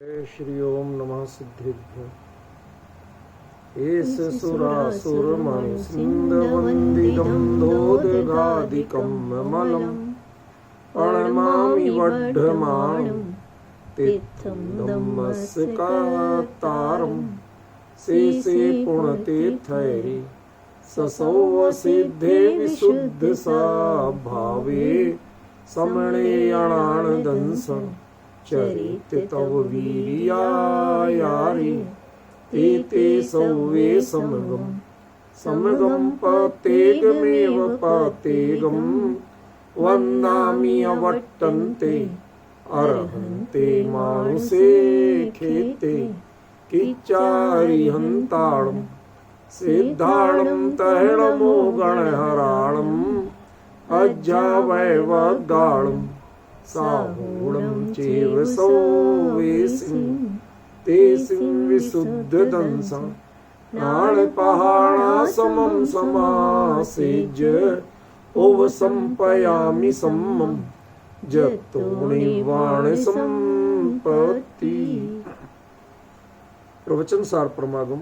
श्री ओम नमः सिद्धेभ्यो एष सुरासुरमनुसिन्धवन्दितं दोदगादिकं ममलं प्रणमामि वर्धमानं तीर्थं धम्मस्कातारं शेषे पुण्यतीर्थैरे ससौ सिद्धे विशुद्धसा भावे समणे अणानदंसं चरित तव वीर्यायारि ते सौवे समगम पतेगमेव पतेगम वन्दामि अवट्टन्ते अर्हन्ते मानुषे खेते किच्चारिहन्ताणं सिद्धाणं तैणमो गणहराणम् अज्जावैवगाणम् साहूणं चैव सौवेसिं तेसिं विशुद्धदंसं नाळपहाणासमं समासेज्य ओवसंपयामि सम्मं जतो निर्वाणसंपत्ति। प्रवचन सार परमागम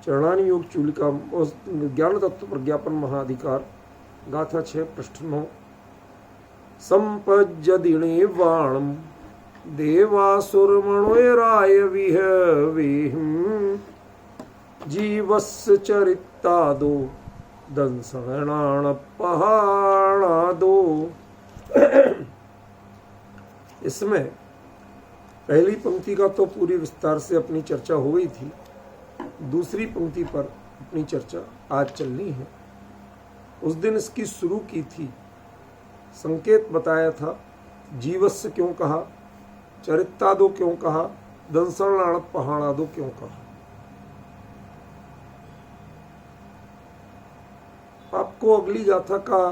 चरणानि योग चूलिका ज्ञान तत्व प्रज्ञापन महाधिकार गाथा 6 पृष्ठ 9। संपज्जदिने वाणं देवासुरमणोराय विहवेहिं जीवस्य चरितादो दंसणाणपहाणादो। इसमें पहली पंक्ति का तो पूरी विस्तार से अपनी चर्चा हो गई थी, दूसरी पंक्ति पर अपनी चर्चा आज चलनी है। उस दिन इसकी शुरू की थी, संकेत बताया था, जीवस्य क्यों कहा, चरितादो क्यों कहा, दंसणाण पहाणादो क्यों कहा। आपको अगली गाथा का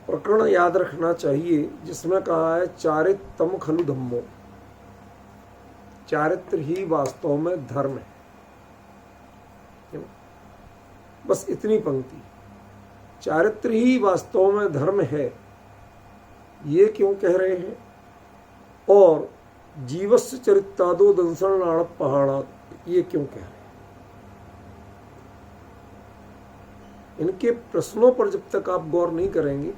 प्रकरण याद रखना चाहिए जिसमें कहा है चारित्रम खलु धम्मो, चारित्र ही वास्तव में धर्म है। बस इतनी पंक्ति, चारित्र ही वास्तव में धर्म है, ये क्यों कह रहे हैं, और जीवस्य चरितादो दंसणाण पहाणाद ये क्यों कह रहे हैं। इनके प्रश्नों पर जब तक आप गौर नहीं करेंगे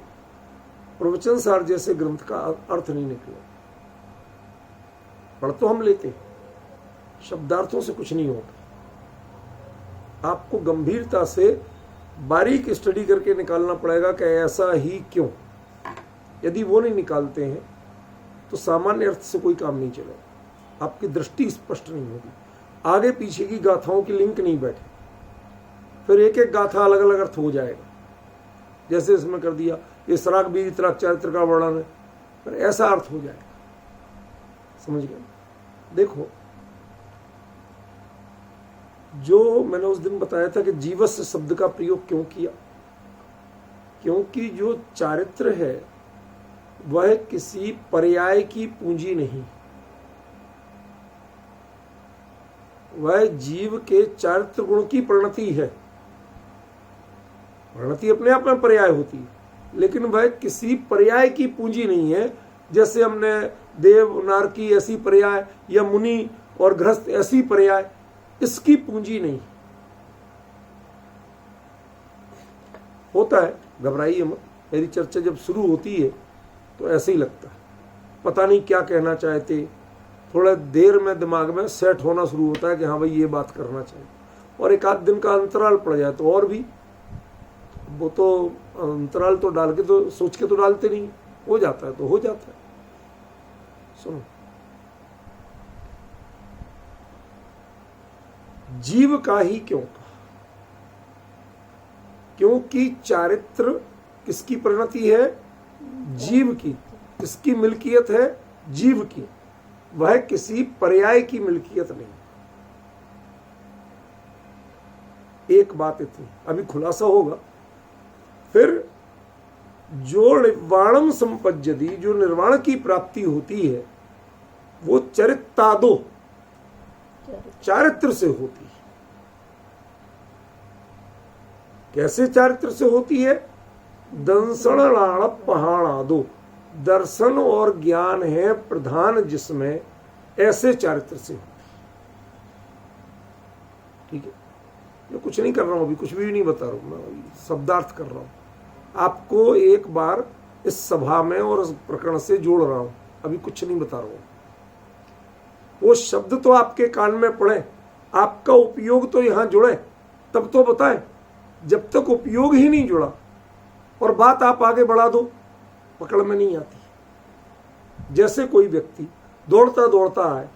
प्रवचन सार जैसे ग्रंथ का अर्थ नहीं निकलेगा। पढ़ तो हम लेते हैं, शब्दार्थों से कुछ नहीं होता। आपको गंभीरता से बारीक स्टडी करके निकालना पड़ेगा कि ऐसा ही क्यों। यदि वो नहीं निकालते हैं तो सामान्य अर्थ से कोई काम नहीं चलेगा, आपकी दृष्टि स्पष्ट नहीं होगी, आगे पीछे की गाथाओं की लिंक नहीं बैठे, फिर एक एक गाथा अलग अलग अर्थ हो जाएगा। जैसे इसमें कर दिया ये सराग बीज तराग चारित्र का वर्णन है, फिर ऐसा अर्थ हो जाएगा। समझ गए। देखो, जो मैंने उस दिन बताया था कि जीवस्य शब्द का प्रयोग क्यों किया, क्योंकि जो चारित्र है वह किसी पर्याय की पूंजी नहीं, वह जीव के चारित्र गुण की परिणति है। परिणति अपने आप में पर्याय होती है, लेकिन वह किसी पर्याय की पूंजी नहीं है। जैसे हमने देव नार की ऐसी पर्याय या मुनि और गृहस्थ ऐसी पर्याय, इसकी पूंजी नहीं होता है। घबराइए मत, मेरी चर्चा जब शुरू होती है तो ऐसे ही लगता है पता नहीं क्या कहना चाहते, थोड़ा देर में दिमाग में सेट होना शुरू होता है कि हाँ भाई ये बात करना चाहिए, और एक आध दिन का अंतराल पड़ जाए तो और भी, वो तो अंतराल तो डाल के तो सोच के तो डालते नहीं, हो जाता है तो हो जाता है। सुनो, जीव का ही क्यों कहा, क्योंकि चारित्र किसकी परिणति है, जीव की। किसकी मिल्कियत है, जीव की, वह किसी पर्याय की मिल्कियत नहीं। एक बात इतनी, अभी खुलासा होगा। फिर जो निर्वाणम संपज्जति, जो निर्वाण की प्राप्ति होती है, वो चरितादो चारित्र से होती है। कैसे चारित्र से होती है, दंसणाण पहाणादो, दर्शन और ज्ञान है प्रधान, जिसमें ऐसे चारित्र से होती। ठीक है, मैं कुछ नहीं कर रहा हूं, अभी कुछ भी नहीं बता रहा हूं, मैं शब्दार्थ कर रहा हूं आपको। एक बार इस सभा में और इस प्रकरण से जोड़ रहा हूं, अभी कुछ नहीं बता रहा हूं। वो शब्द तो आपके कान में पड़े, आपका उपयोग तो यहां जुड़े, तब तो बताएं। जब तक उपयोग ही नहीं जुड़ा और बात आप आगे बढ़ा दो, पकड़ में नहीं आती। जैसे कोई व्यक्ति दौड़ता दौड़ता आए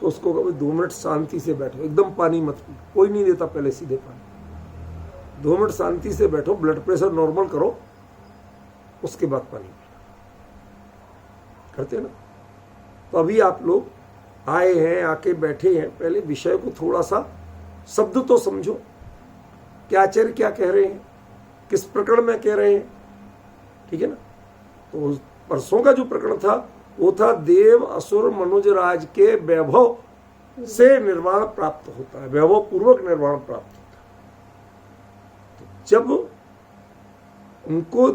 तो उसको कभी 2 मिनट शांति से बैठो, एकदम पानी मत पियो, कोई नहीं देता पहले सीधे पानी। 2 मिनट शांति से बैठो, ब्लड प्रेशर नॉर्मल करो, उसके बाद पानी पियो। करते ना? तो अभी आप लोग आए हैं, आके बैठे हैं, पहले विषय को थोड़ा सा शब्द तो समझो, क्या आचार्य क्या कह रहे हैं, किस प्रकरण में कह रहे हैं। ठीक है ना? तो परसों का जो प्रकरण था वो था देव असुर मनुज राज के वैभव से निर्वाण प्राप्त होता है, वैभव पूर्वक निर्वाण प्राप्त होता है। तो जब उनको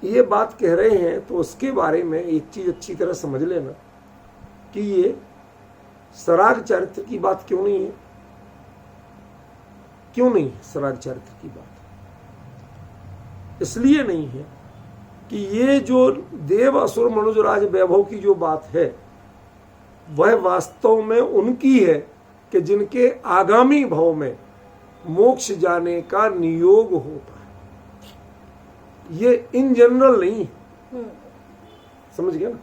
ये बात कह रहे हैं तो उसके बारे में एक चीज अच्छी तरह समझ लेना कि ये सराग चारित्र की बात क्यों नहीं है। क्यों नहीं है सराग चारित्र की बात? इसलिए नहीं है कि ये जो देव असुर मनुजराज वैभव की जो बात है वह वास्तव में उनकी है कि जिनके आगामी भाव में मोक्ष जाने का नियोग होता है। ये इन जनरल नहीं है। समझ गया ना?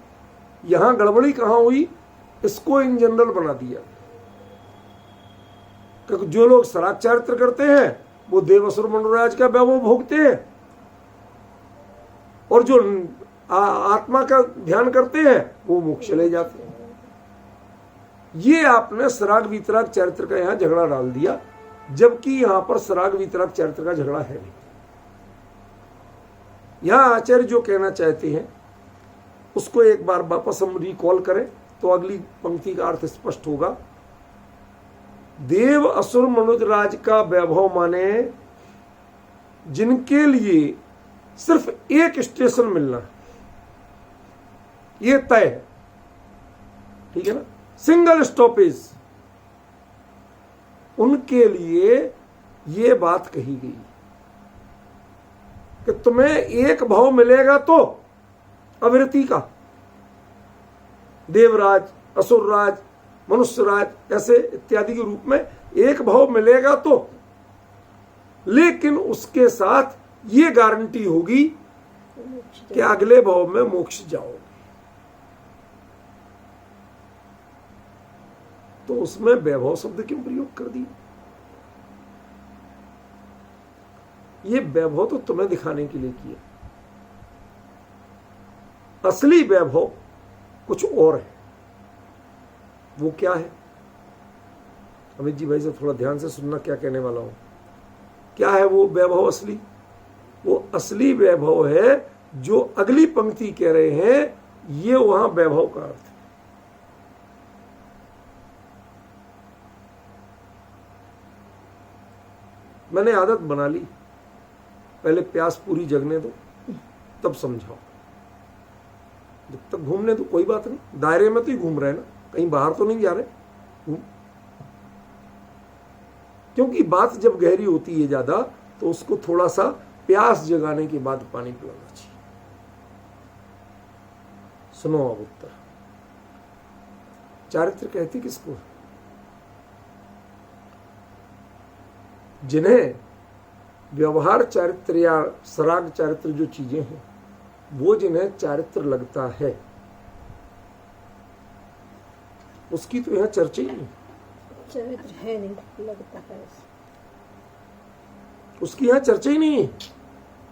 यहां गड़बड़ी कहां हुई, इसको इन जनरल बना दिया। क्योंकि जो लोग सराग चारित्र करते हैं वो देव असुर मनुराज का वैभव भोगते हैं, और जो आत्मा का ध्यान करते हैं वो मोक्ष ले जाते हैं। ये आपने सराग वितराग चरित्र का यहां झगड़ा डाल दिया, जबकि यहां पर सराग वितराग चरित्र का झगड़ा है नहीं। यहां आचार्य जो कहना चाहते हैं उसको एक बार वापस हम रिकॉल करें तो अगली पंक्ति का अर्थ स्पष्ट होगा। देव असुर मनुज राज का वैभव माने जिनके लिए सिर्फ एक स्टेशन मिलना, ये तय है। ठीक है ना? सिंगल स्टॉपेज, उनके लिए ये बात कही गई कि तुम्हें एक भाव मिलेगा तो अविरति का, देवराज, असुरराज, मनुष्यराज ऐसे इत्यादि के रूप में एक भाव मिलेगा तो, लेकिन उसके साथ ये गारंटी होगी कि अगले भाव में मोक्ष जाओगे। तो उसमें वैभव शब्द क्यों प्रयोग कर दिया? ये वैभव तो तुम्हें दिखाने के लिए किया, असली वैभव कुछ और है। वो क्या है? अमित जी भाई से थोड़ा ध्यान से सुनना क्या कहने वाला हूं। क्या है वो वैभव असली? वो असली वैभव है जो अगली पंक्ति कह रहे हैं, ये वहां वैभव का अर्थ है। मैंने आदत बना ली, पहले प्यास पूरी जगने दो तब समझाओ। जब तक घूमने दो कोई बात नहीं, दायरे में तो ही घूम रहे हैं ना, कहीं बाहर तो नहीं जा रहे। क्योंकि बात जब गहरी होती है ज्यादा तो उसको थोड़ा सा प्यास जगाने के बाद पानी पिलाना चाहिए। सुनो अब उत्तर। चारित्र कहती किसको? जिन्हें व्यवहार चारित्र या सराग चारित्र जो चीजें हैं वो जिन्हें चारित्र लगता है, उसकी तो यहां चर्चा ही नहीं। चरित्र है नहीं, लगता है उसकी यहां चर्चा ही नहीं है,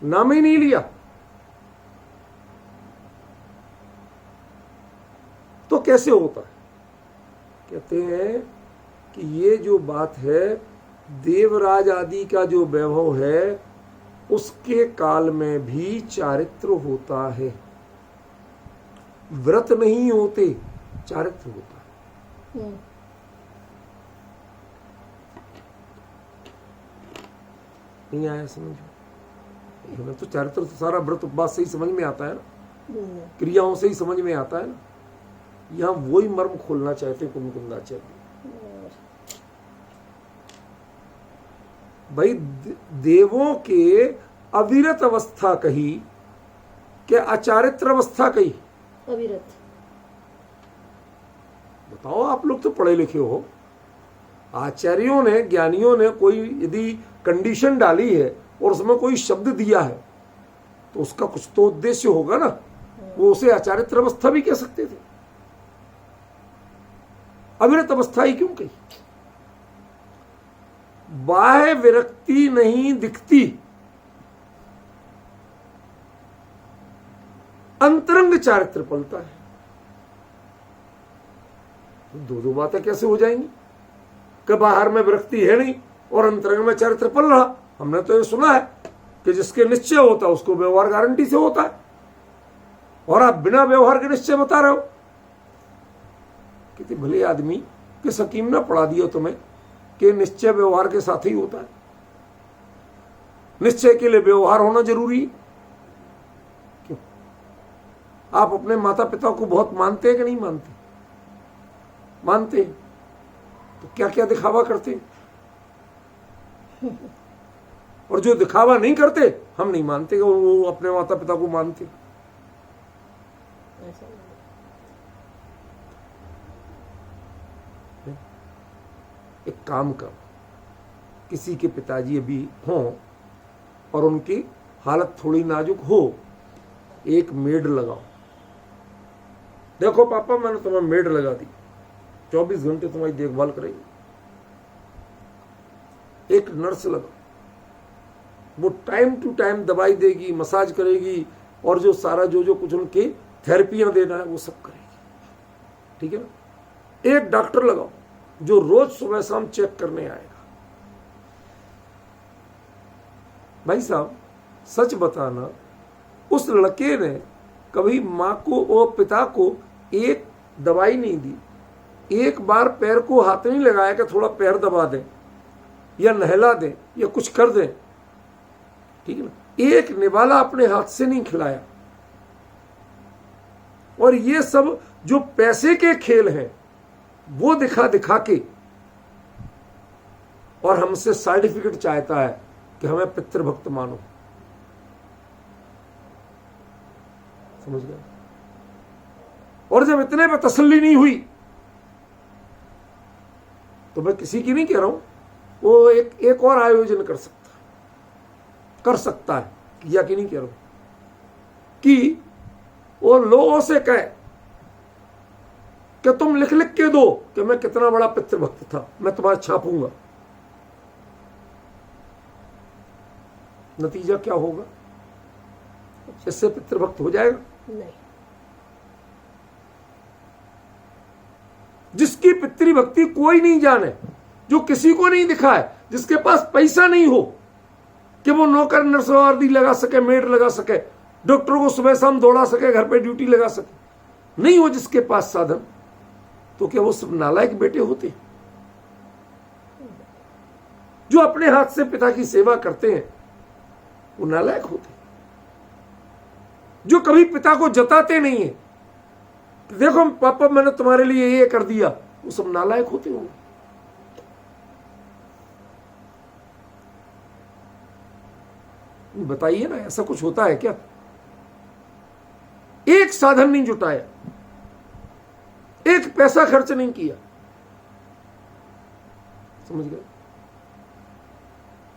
नाम ही नहीं लिया। तो कैसे होता है? कहते हैं कि ये जो बात है देवराज आदि का जो वैभव है उसके काल में भी चारित्र होता है। व्रत नहीं होते, चारित्र होता है। नहीं आया समझ? हमें तो चारित्र तो सारा व्रत उपवास से ही समझ में आता है ना, क्रियाओं से ही समझ में आता है ना। यहां वही मर्म खोलना चाहते कुमुकुंदाचार्य। भाई देवों के अविरत अवस्था कही कि अचारित्र अवस्था कही? अविरत। बताओ, आप लोग तो पढ़े लिखे हो, आचार्यों ने, ज्ञानियों ने कोई यदि कंडीशन डाली है और उसमें कोई शब्द दिया है तो उसका कुछ तो उद्देश्य होगा ना। वो उसे आचारित्र अवस्था भी कह सकते थे, अविरत अवस्था ही क्यों कही? बाह्य विरक्ति नहीं दिखती, अंतरंग चारित्र पलता है। दो दो बातें कैसे हो जाएंगी कि बाहर में विरक्ति है नहीं और अंतरंग में चारित्र पल रहा? हमने तो ये सुना है कि जिसके निश्चय होता है उसको व्यवहार गारंटी से होता है, और आप बिना व्यवहार के निश्चय बता रहे हो। कितने भले आदमी किस हकीम ने पढ़ा दिया तुम्हें कि निश्चय व्यवहार के साथ ही होता है? निश्चय के लिए व्यवहार होना जरूरी है। क्यों? आप अपने माता पिता को बहुत मानते हैं कि नहीं मानते? मानते हैं तो क्या क्या दिखावा करते हैं? और जो दिखावा नहीं करते हम नहीं मानते कि वो अपने माता पिता को मानते। एक काम कर, किसी के पिताजी अभी हों और उनकी हालत थोड़ी नाजुक हो, एक मेड लगाओ। देखो पापा, मैंने तुम्हें मेड लगा दी, 24 घंटे तुम्हारी देखभाल करेगी। एक नर्स लगाओ, वो टाइम टू टाइम दवाई देगी, मसाज करेगी, और जो सारा जो कुछ उनके थेरेपियां देना है वो सब करेगी। ठीक है ना? एक डॉक्टर लगाओ जो रोज सुबह शाम चेक करने आएगा। भाई साहब, सच बताना, उस लड़के ने कभी मां को और पिता को एक दवाई नहीं दी, एक बार पैर को हाथ नहीं लगाया कि थोड़ा पैर दबा दें या नहला दें या कुछ कर दें। ठीक है ना? एक निवाला अपने हाथ से नहीं खिलाया। और ये सब जो पैसे के खेल हैं वो दिखा दिखा के, और हमसे सर्टिफिकेट चाहता है कि हमें पितृभक्त मानो। समझ गए? और जब इतने पे तसल्ली नहीं हुई तो मैं किसी की नहीं कह रहा हूं, वो एक और आयोजन कर सकता है, या कि नहीं कह रहा हूं, कि वो लोगों से कहे कि तुम लिख लिख के दो कि मैं कितना बड़ा पितृभक्त था, मैं तुम्हारा छापूंगा। नतीजा क्या होगा? इससे पितृभक्त हो जाएगा? नहीं। जिसकी पितृभक्ति कोई नहीं जाने, जो किसी को नहीं दिखाए, जिसके पास पैसा नहीं हो कि वो नौकर नरसवार्दी लगा सके, मेड लगा सके, डॉक्टर को सुबह शाम दौड़ा सके, घर पे ड्यूटी लगा सके, नहीं हो जिसके पास साधन, तो क्या वो सब नालायक बेटे होते? जो अपने हाथ से पिता की सेवा करते हैं वो नालायक होते? जो कभी पिता को जताते नहीं है, देखो पापा मैंने तुम्हारे लिए ये कर दिया, वो सब नालायक होते होंगे। बताइए ना, ऐसा कुछ होता है क्या? एक साधन नहीं जुटाया, एक पैसा खर्च नहीं किया। समझ गए?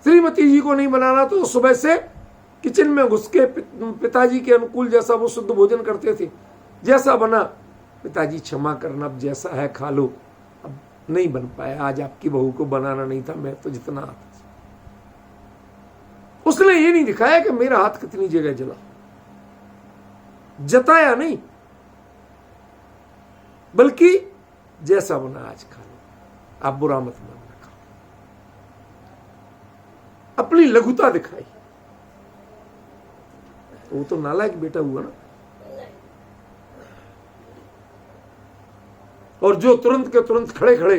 श्रीमती जी को नहीं बनाना तो सुबह से किचन में घुस के पिताजी के अनुकूल, जैसा वो शुद्ध भोजन करते थे, जैसा बना, पिताजी क्षमा करना, अब जैसा है खा लो, अब नहीं बन पाया, आज आपकी बहू को बनाना नहीं था, मैं तो जितना आता। उसने ये नहीं दिखाया कि मेरा हाथ कितनी जगह जला, जताया नहीं, बल्कि जैसा बना आज खा लो, आप बुरा मत मानना, खाओ। अपनी लघुता दिखाई, वो तो नालायक बेटा हुआ ना। और जो तुरंत के तुरंत खड़े खड़े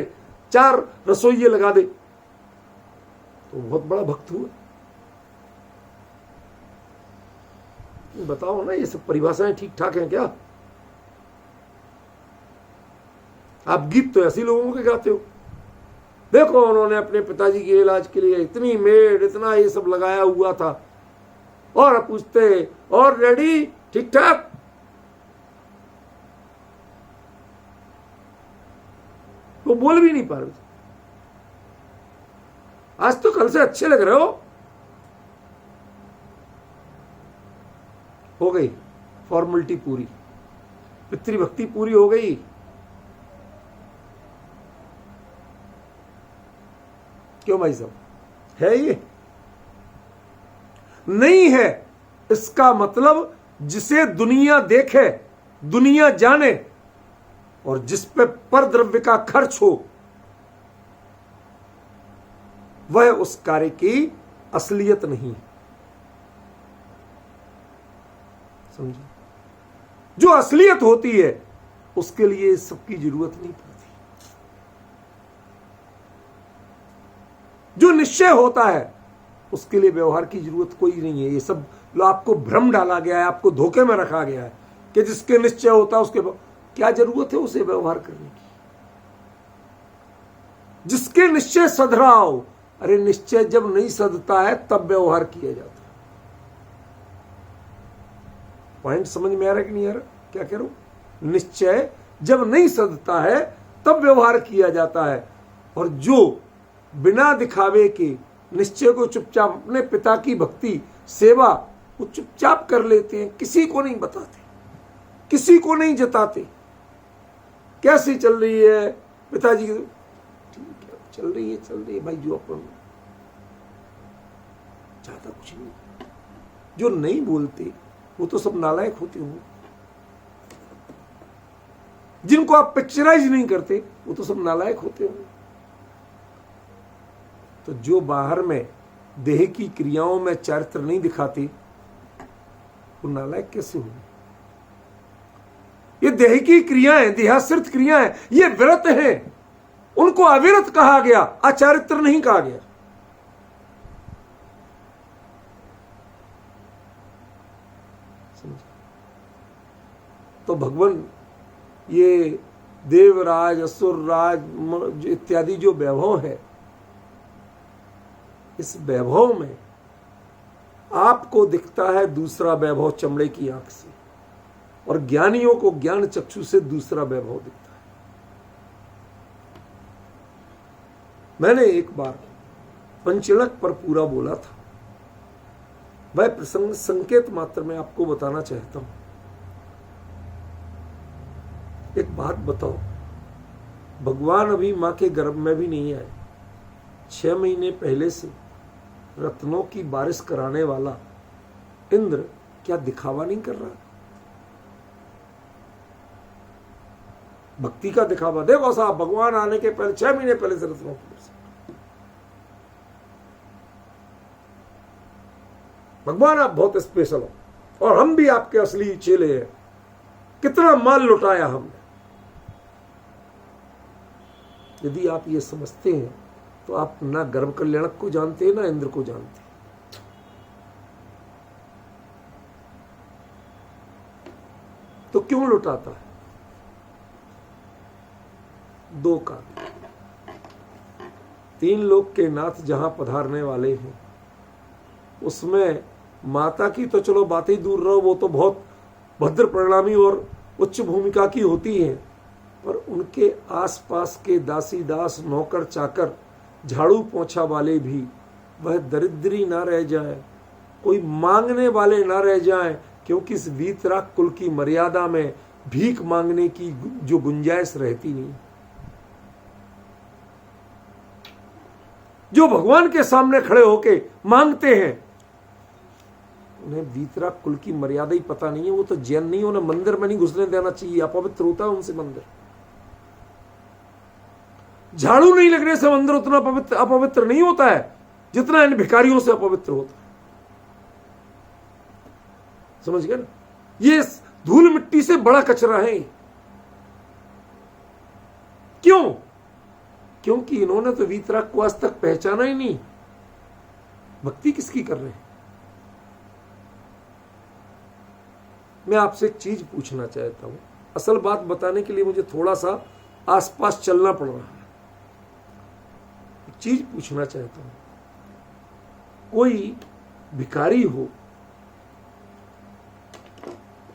4 रसोइये लगा दे तो बहुत बड़ा भक्त हुआ। बताओ ना, ये सब परिभाषाएं ठीक ठाक हैं क्या? आप गीत तो ऐसे लोगों के गाते हो। देखो उन्होंने अपने पिताजी के इलाज के लिए इतनी मेड, इतना ये सब लगाया हुआ था, और आप पूछते और रेडी, ठीक ठाक। वो बोल भी नहीं पा रहे। आज तो कल से अच्छे लग रहे हो गई फॉर्मेलिटी पूरी, पितृभक्ति पूरी हो गई। क्यों भाई साहब, है ये? नहीं है। इसका मतलब जिसे दुनिया देखे, दुनिया जाने, और जिस पे पर द्रव्य का खर्च हो, वह उस कार्य की असलियत नहीं। समझे? जो असलियत होती है उसके लिए सबकी जरूरत नहीं पड़ती। जो निश्चय होता है उसके लिए व्यवहार की जरूरत कोई नहीं है। ये सब आपको भ्रम डाला गया है, आपको धोखे में रखा गया है कि जिसके निश्चय होता है उसके क्या जरूरत है उसे व्यवहार करने की। जिसके निश्चय सध रहा हो, अरे निश्चय जब नहीं सधता है तब व्यवहार किया जाता है। पॉइंट समझ में आ रहा है कि नहीं आ रहा? क्या कह रहा हूं? निश्चय जब नहीं सधता है तब व्यवहार किया जाता है। और जो बिना दिखावे के निश्चय को चुपचाप, अपने पिता की भक्ति सेवा वो चुपचाप कर लेते हैं, किसी को नहीं बताते, किसी को नहीं जताते। कैसी चल रही है पिताजी की? ठीक है, चल रही है भाई, जो अपन चाहता कुछ नहीं। जो नहीं बोलते वो तो सब नालायक होते होंगे। जिनको आप पिक्चराइज नहीं करते वो तो सब नालायक होते होंगे। तो जो बाहर में देह की क्रियाओं में चरित्र नहीं दिखाते वो नालायक कैसे होंगे? ये देह की क्रियाएं, देहाश्रित क्रियाएं, ये व्रत हैं, उनको अविरत कहा गया, अचारित्र नहीं कहा गया। तो भगवान ये देवराज, असुरराज इत्यादि जो वैभव है, इस वैभव में आपको दिखता है दूसरा वैभव चमड़े की आंख से, और ज्ञानियों को ज्ञान चक्षु से दूसरा वैभव दिखता है। मैंने एक बार पंचलक पर पूरा बोला था, वह प्रसंग संकेत मात्र में आपको बताना चाहता हूं। एक बात बताओ, भगवान अभी मां के गर्भ में भी नहीं आए, 6 महीने पहले से रत्नों की बारिश कराने वाला इंद्र क्या दिखावा नहीं कर रहा? भक्ति का दिखावा। देखो साहब, भगवान आने के पहले 6 महीने पहले से रत्नों की बारिश। भगवान आप बहुत स्पेशल हो और हम भी आपके असली चेले हैं। कितना माल लुटाया हमने। यदि आप ये समझते हैं तो आप ना गर्भ कल्याणक को जानते हैं ना इंद्र को जानते हैं। तो क्यों लुटाता है? 2 कारण। 3 लोक के नाथ जहां पधारने वाले हैं उसमें माता की तो चलो बातें ही दूर रहो, वो तो बहुत भद्र परिणामी और उच्च भूमिका की होती है, पर उनके आसपास के दासी दास, नौकर चाकर, झाड़ू पोंछा वाले भी वह दरिद्री ना रह जाए, कोई मांगने वाले ना रह जाएं, क्योंकि इस वीतराग कुल की मर्यादा में भीख मांगने की जो गुंजाइश रहती नहीं। जो भगवान के सामने खड़े होके मांगते हैं उन्हें वीतराग कुल की मर्यादा ही पता नहीं है। वो तो जैन नहीं, उन्हें मंदिर में नहीं घुसने देना चाहिए, अपवित्र होता है उनसे मंदिर। झाड़ू नहीं लगने से मंदिर उतना अपवित्र नहीं होता है जितना इन भिखारियों से अपवित्र होता है। समझ गए ना? ये धूल मिट्टी से बड़ा कचरा है। क्यों? क्योंकि इन्होंने तो वीतराग को आज तक पहचाना ही नहीं। भक्ति किसकी कर रहे हैं? मैं आपसे एक चीज पूछना चाहता हूं। असल बात बताने के लिए मुझे थोड़ा सा आसपास चलना पड़ रहा है। एक चीज पूछना चाहता हूं, कोई भिखारी हो,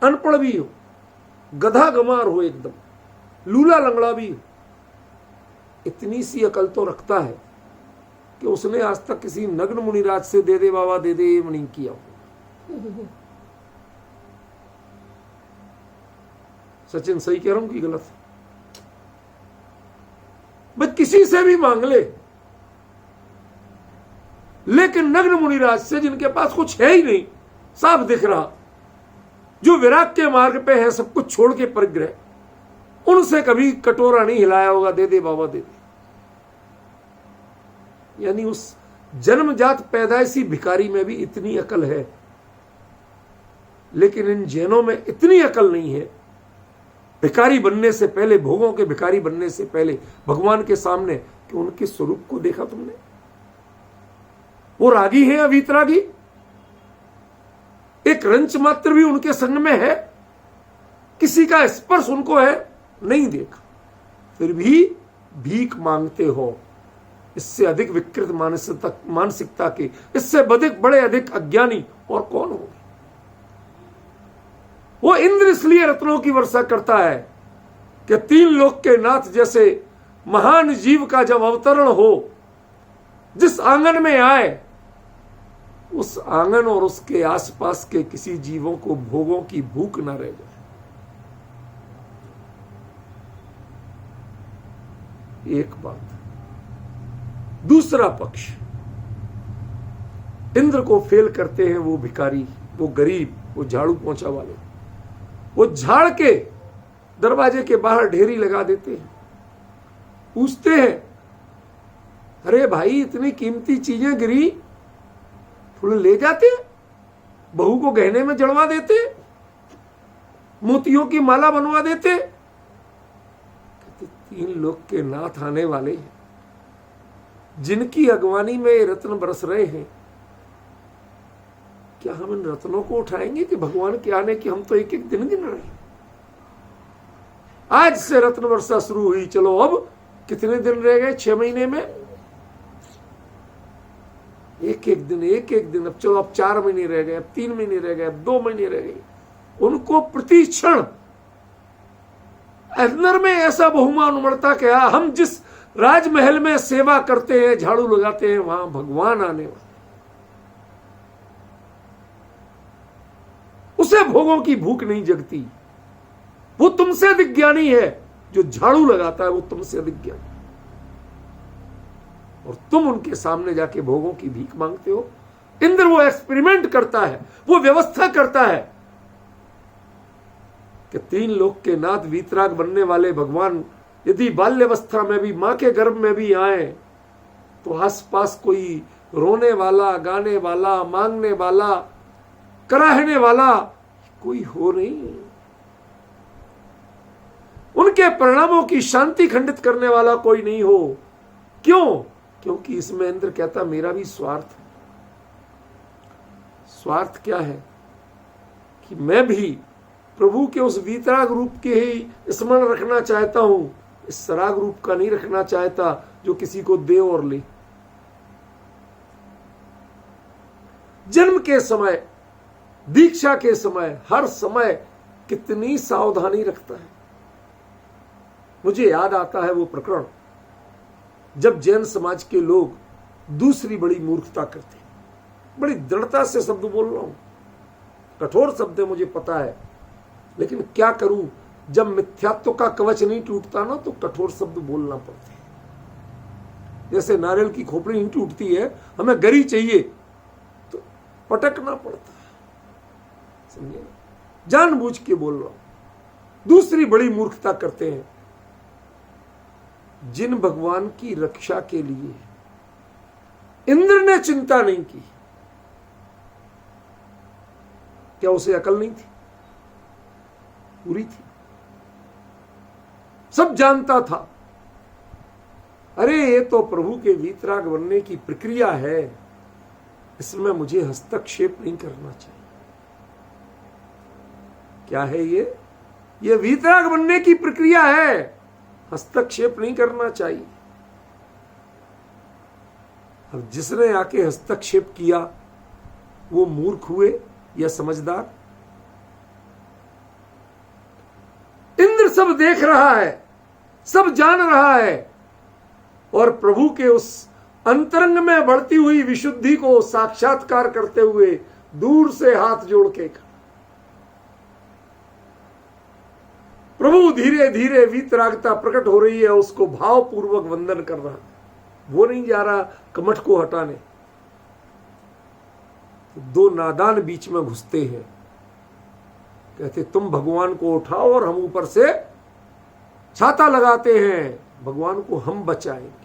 अनपढ़ भी हो, गधा गमार हो, एकदम लूला लंगड़ा भी हो, इतनी सी अकल तो रखता है कि उसने आज तक किसी नग्न मुनिराज से दे दे बाबा दे दे नहीं किया हो। सचिन सही कह रहा हूं कि गलत? बस किसी से भी मांग ले, लेकिन नग्न मुनिराज से जिनके पास कुछ है ही नहीं, साफ दिख रहा, जो विराग के मार्ग पे है, सब कुछ छोड़ के परिग्रह, उनसे कभी कटोरा नहीं हिलाया होगा दे दे बाबा दे दे। यानी उस जन्मजात पैदाइशी भिखारी में भी इतनी अकल है, लेकिन इन जैनों में इतनी अकल नहीं है। भिखारी बनने से पहले, भोगों के भिखारी बनने से पहले भगवान के सामने कि उनके स्वरूप को देखा तुमने? वो रागी है या वीतरागी? एक रंच मात्र भी उनके संग में है? किसी का स्पर्श उनको है? नहीं देखा, फिर भी भीख मांगते हो। इससे अधिक विकृत मानसिकता के, इससे बड़े अधिक अज्ञानी और कौन होंगे? वो इंद्र इसलिए रत्नों की वर्षा करता है कि 3 लोक के नाथ जैसे महान जीव का जब अवतरण हो, जिस आंगन में आए, उस आंगन और उसके आसपास के किसी जीवों को भोगों की भूख न रह जाए। एक बात। दूसरा पक्ष, इंद्र को फेल करते हैं वो भिखारी, वो गरीब, वो झाड़ू पोंछा वाले। वो झाड़ के दरवाजे के बाहर ढेरी लगा देते हैं, पूछते हैं, अरे भाई इतनी कीमती चीजें गिरी, थोड़े ले जाते, बहू को गहने में जड़वा देते, मोतियों की माला बनवा देते। 3 लोक के नाथ आने वाले हैं, जिनकी अगवानी में ये रत्न बरस रहे हैं, क्या हम इन रत्नों को उठाएंगे कि भगवान के आने की हम तो एक एक दिन गिन रहे हैं? आज से रत्न वर्षा शुरू हुई, चलो अब कितने दिन रह गए? 6 महीने में एक एक दिन। अब चलो, अब 4 महीने रह गए, अब 3 महीने रह गए, अब 2 महीने रह गए। उनको प्रति क्षण अंदर में ऐसा बहुमान उमड़ता क्या, हम जिस राजमहल में सेवा करते हैं, झाड़ू लगाते हैं, वहां भगवान आने वाले। उसे भोगों की भूख नहीं जगती। वो तुमसे अधिक ज्ञानी है, जो झाड़ू लगाता है वो तुमसे अधिक ज्ञानी, और तुम उनके सामने जाके भोगों की भीख मांगते हो। इंद्र वो एक्सपेरिमेंट करता है, वो व्यवस्था करता है कि 3 लोक के नाथ वीतराग बनने वाले भगवान यदि बाल्यावस्था में भी, मां के गर्भ में भी आए, तो आसपास कोई रोने वाला, गाने वाला, मांगने वाला, कराहने वाला कोई हो नहीं। उनके परिणामों की शांति खंडित करने वाला कोई नहीं हो। क्यों? क्योंकि इसमें इंद्र कहता मेरा भी स्वार्थ है। स्वार्थ क्या है? कि मैं भी प्रभु के उस वीतराग रूप के ही स्मरण रखना चाहता हूं, इस सराग रूप का नहीं रखना चाहता जो किसी को दे और ले। जन्म के समय, दीक्षा के समय, हर समय कितनी सावधानी रखता है। मुझे याद आता है वो प्रकरण जब जैन समाज के लोग दूसरी बड़ी मूर्खता करते हैं। बड़ी दृढ़ता से शब्द बोल रहा हूं, कठोर शब्द है मुझे पता है, लेकिन क्या करूं, जब मिथ्यात्व का कवच नहीं टूटता ना, तो कठोर शब्द बोलना पड़ता है। जैसे नारियल की खोपड़ी नहीं टूटती है, हमें गरी चाहिए तो पटकना पड़ता है, समझे? जानबूझ के बोल रहा हूं। दूसरी बड़ी मूर्खता करते हैं, जिन भगवान की रक्षा के लिए इंद्र ने चिंता नहीं की, क्या उसे अकल नहीं थी? पूरी थी, सब जानता था। अरे ये तो प्रभु के वीतराग बनने की प्रक्रिया है, इसमें मुझे हस्तक्षेप नहीं करना चाहिए। क्या है ये? ये वीतराग बनने की प्रक्रिया है, हस्तक्षेप नहीं करना चाहिए। अब जिसने आके हस्तक्षेप किया वो मूर्ख हुए या समझदार? इंद्र सब देख रहा है, सब जान रहा है, और प्रभु के उस अंतरंग में बढ़ती हुई विशुद्धि को साक्षात्कार करते हुए दूर से हाथ जोड़ के प्रभु धीरे धीरे वीतरागता प्रकट हो रही है, उसको भावपूर्वक वंदन कर रहा। वो नहीं जा रहा कमठ को हटाने। दो नादान बीच में घुसते हैं, कहते तुम भगवान को उठाओ और हम ऊपर से छाता लगाते हैं, भगवान को हम बचाएंगे।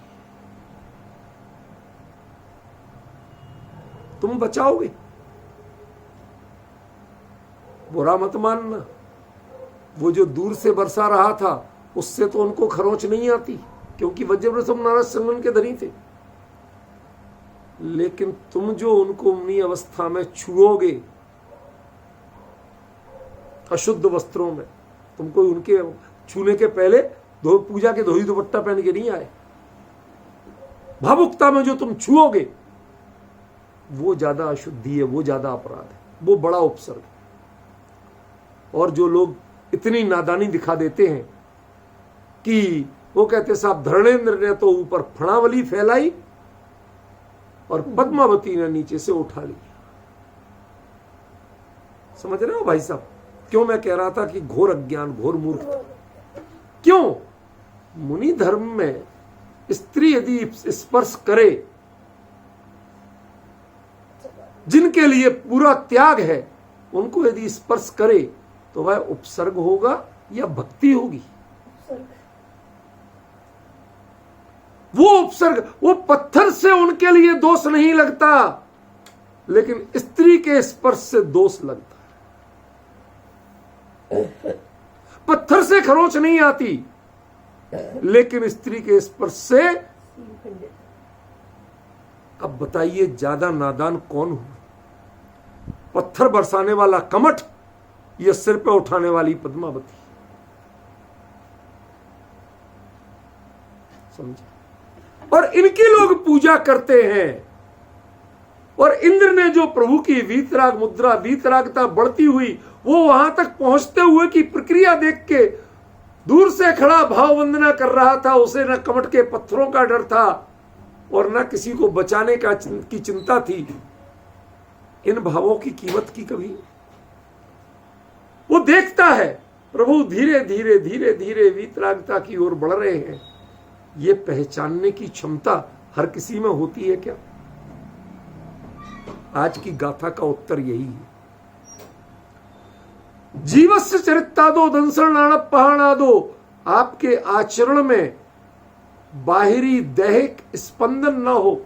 तुम बचाओगे, बुरा मत मानना। वो जो दूर से बरसा रहा था उससे तो उनको खरोंच नहीं आती, क्योंकि वज्रवृषभ नारद संगन के धनी थे। लेकिन तुम जो उनको उम्नी अवस्था में छुओगे अशुद्ध वस्त्रों में, तुमको उनके छूने के पहले पूजा के धोई दुपट्टा पहन के नहीं आए, भावुकता में जो तुम छुओगे वो ज्यादा अशुद्धि है, वो ज्यादा अपराध है, वो बड़ा उपसर्ग। और जो लोग इतनी नादानी दिखा देते हैं कि वो कहते साहब धरणेन्द्र ने तो ऊपर फणावली फैलाई और पद्मावती ने नीचे से उठा लिया। समझ रहे हो भाई साहब क्यों मैं कह रहा था कि घोर अज्ञान, घोर मूर्खता? क्यों? मुनि धर्म में स्त्री यदि स्पर्श करे, जिनके लिए पूरा त्याग है, उनको यदि स्पर्श करे तो वह उपसर्ग होगा या भक्ति होगी? वो उपसर्ग, वो पत्थर से उनके लिए दोष नहीं लगता, लेकिन स्त्री के स्पर्श से दोष लगता है। पत्थर से खरोंच नहीं आती, लेकिन स्त्री के स्पर्श से। अब बताइए ज्यादा नादान कौन हो? पत्थर बरसाने वाला कमठ या सिर पे उठाने वाली पद्मावती? समझे? और इनकी लोग पूजा करते हैं। और इंद्र ने जो प्रभु की वीतराग मुद्रा, वीतरागता बढ़ती हुई, वो वहां तक पहुंचते हुए की प्रक्रिया देख के दूर से खड़ा भाव वंदना कर रहा था। उसे न कमठ के पत्थरों का डर था और न किसी को बचाने की चिंता थी। इन भावों की कीमत की कभी? वो देखता है प्रभु धीरे धीरे धीरे धीरे वीतरागता की ओर बढ़ रहे हैं। ये पहचानने की क्षमता हर किसी में होती है क्या? आज की गाथा का उत्तर यही है। जीवस्य चरितादो दंसण नाणप पहाणादो, आपके आचरण में बाहरी दैहिक स्पंदन न हो,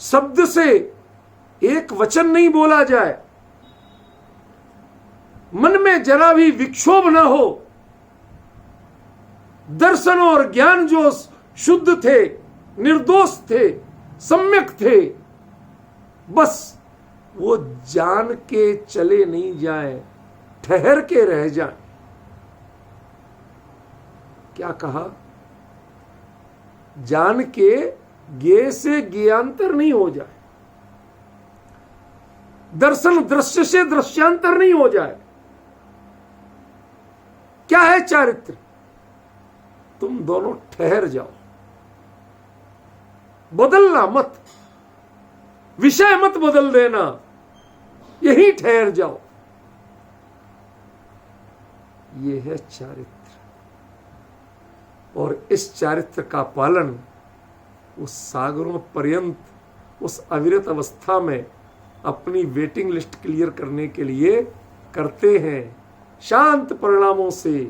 शब्द से एक वचन नहीं बोला जाए, मन में जरा भी विक्षोभ न हो, दर्शन और ज्ञान जो शुद्ध थे, निर्दोष थे, सम्यक थे, बस वो जान के चले नहीं जाए, ठहर के रह जाए। क्या कहा? जान के गे से ज्ञांतर नहीं हो जाए, दर्शन दृश्य से दृश्यांतर नहीं हो जाए। क्या है चारित्र? तुम दोनों ठहर जाओ, बदलना मत, विषय मत बदल देना, यही ठहर जाओ। ये है चारित्र। और इस चारित्र का पालन उस सागरों पर्यंत, उस अविरत अवस्था में अपनी वेटिंग लिस्ट क्लियर करने के लिए करते हैं, शांत परिणामों से।